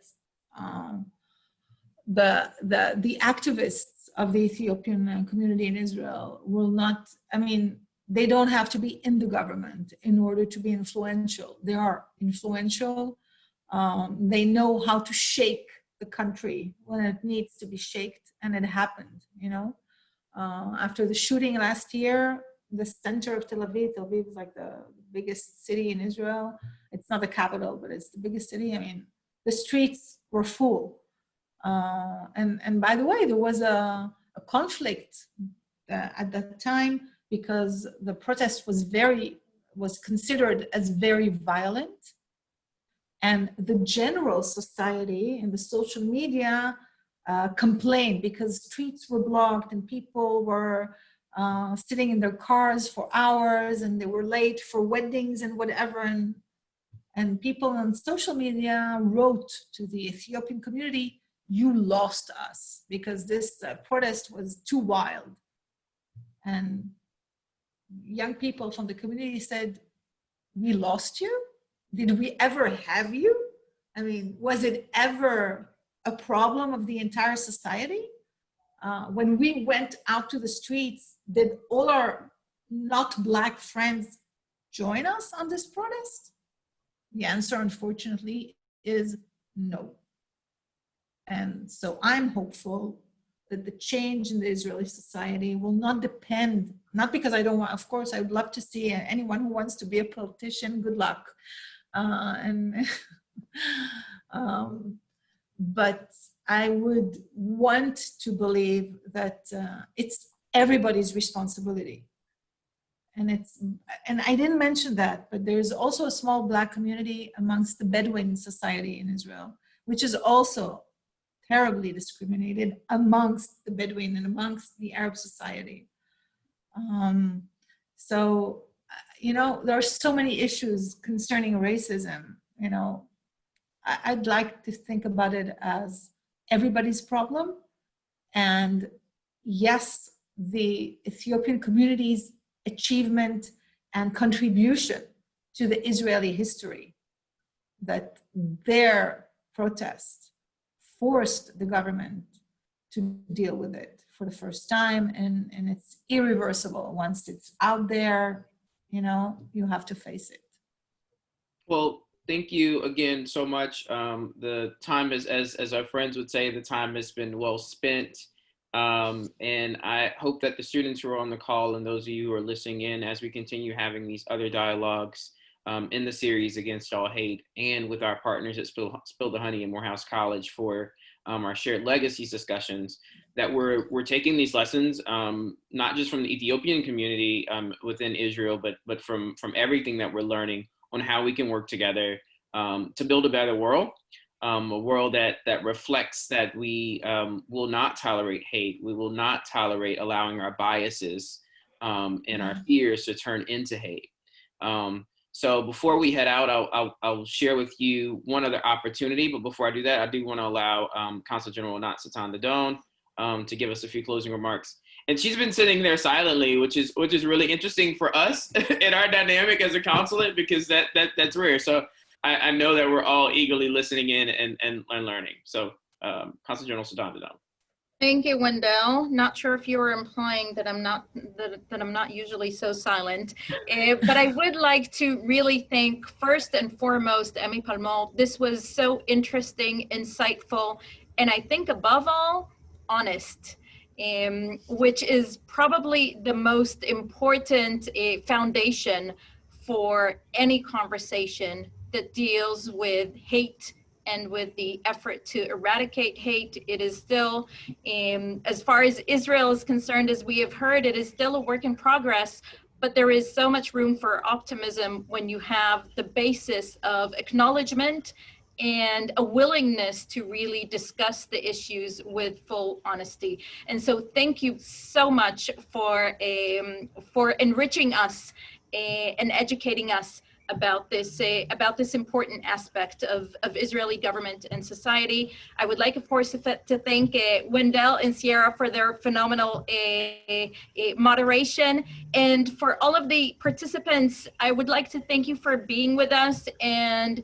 the activists of the Ethiopian community in Israel will not, I mean, they don't have to be in the government in order to be influential. They are influential. They know how to shake the country when it needs to be shaked, and it happened, you know. After the shooting last year, the center of Tel Aviv is like the biggest city in Israel. It's not the capital, but it's the biggest city. I mean, the streets were full. And by the way, there was a conflict at that time because the protest was considered as very violent. And the general society and the social media complained because streets were blocked and people were sitting in their cars for hours and they were late for weddings and whatever. And people on social media wrote to the Ethiopian community, "You lost us," because this protest was too wild. And young people from the community said, "We lost you? Did we ever have you? I mean, was it ever a problem of the entire society? When we went out to the streets, did all our not Black friends join us on this protest?" The answer, unfortunately, is no. And so I'm hopeful that the change in the Israeli society will not depend, not because I don't want, of course, I would love to see anyone who wants to be a politician, good luck. But I would want to believe that it's everybody's responsibility. And I didn't mention that, but there's also a small Black community amongst the Bedouin society in Israel, which is also terribly discriminated amongst the Bedouin and amongst the Arab society. So, you know, there are so many issues concerning racism, you know. I'd like to think about it as everybody's problem. And yes, the Ethiopian community's achievement and contribution to the Israeli history, that their protest forced the government to deal with it for the first time, and it's irreversible. Once it's out there, you know, you have to face it. Well, thank you again so much. The time is, as our friends would say, the time has been well spent. And I hope that the students who are on the call and those of you who are listening in as we continue having these other dialogues in the series Against All Hate, and with our partners at Spill the Honey and Morehouse College for our shared legacies discussions, that we're taking these lessons, not just from the Ethiopian community within Israel, but from everything that we're learning on how we can work together to build a better world. A world that reflects that we will not tolerate hate. We will not tolerate allowing our biases and our fears to turn into hate. So before we head out, I'll share with you one other opportunity. But before I do that, I do want to allow Consul General Nat Satan Dadon to give us a few closing remarks. And she's been sitting there silently, which is really interesting for us in our dynamic as a consulate, because that's rare. So I know that we're all eagerly listening in and learning. So Consul General Suthandadon. Thank you, Wendell. Not sure if you were implying that I'm not usually so silent, but I would like to really thank first and foremost Emi Palmol. This was so interesting, insightful, and I think above all, honest, which is probably the most important foundation for any conversation that deals with hate and with the effort to eradicate hate. It is still, as far as Israel is concerned, as we have heard, it is still a work in progress, but there is so much room for optimism when you have the basis of acknowledgement and a willingness to really discuss the issues with full honesty. And so thank you so much for enriching us and educating us about this important aspect of Israeli government and society. I would like, of course, to thank Wendell and Sierra for their phenomenal moderation. And for all of the participants, I would like to thank you for being with us. And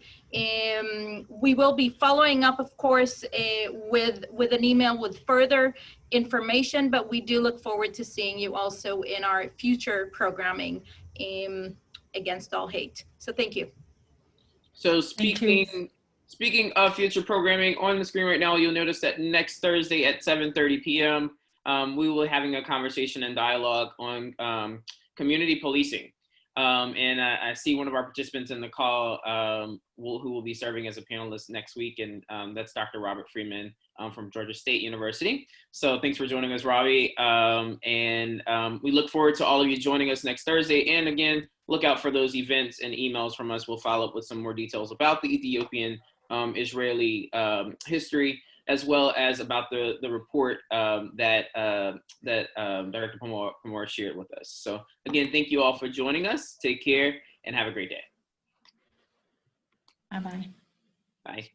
we will be following up, of course, with an email with further information, but we do look forward to seeing you also in our future programming against all hate. So thank you. So speaking of future programming, on the screen right now, you'll notice that next Thursday at 7:30 p.m., we will be having a conversation and dialogue on community policing. And I see one of our participants in the call who will be serving as a panelist next week, and that's Dr. Robert Freeman from Georgia State University. So thanks for joining us, Robbie. And we look forward to all of you joining us next Thursday. And again, look out for those events and emails from us. We'll follow up with some more details about the Ethiopian Israeli history, as well as about the report that Director Palmor shared with us. So again, thank you all for joining us. Take care and have a great day. Bye-bye. Bye.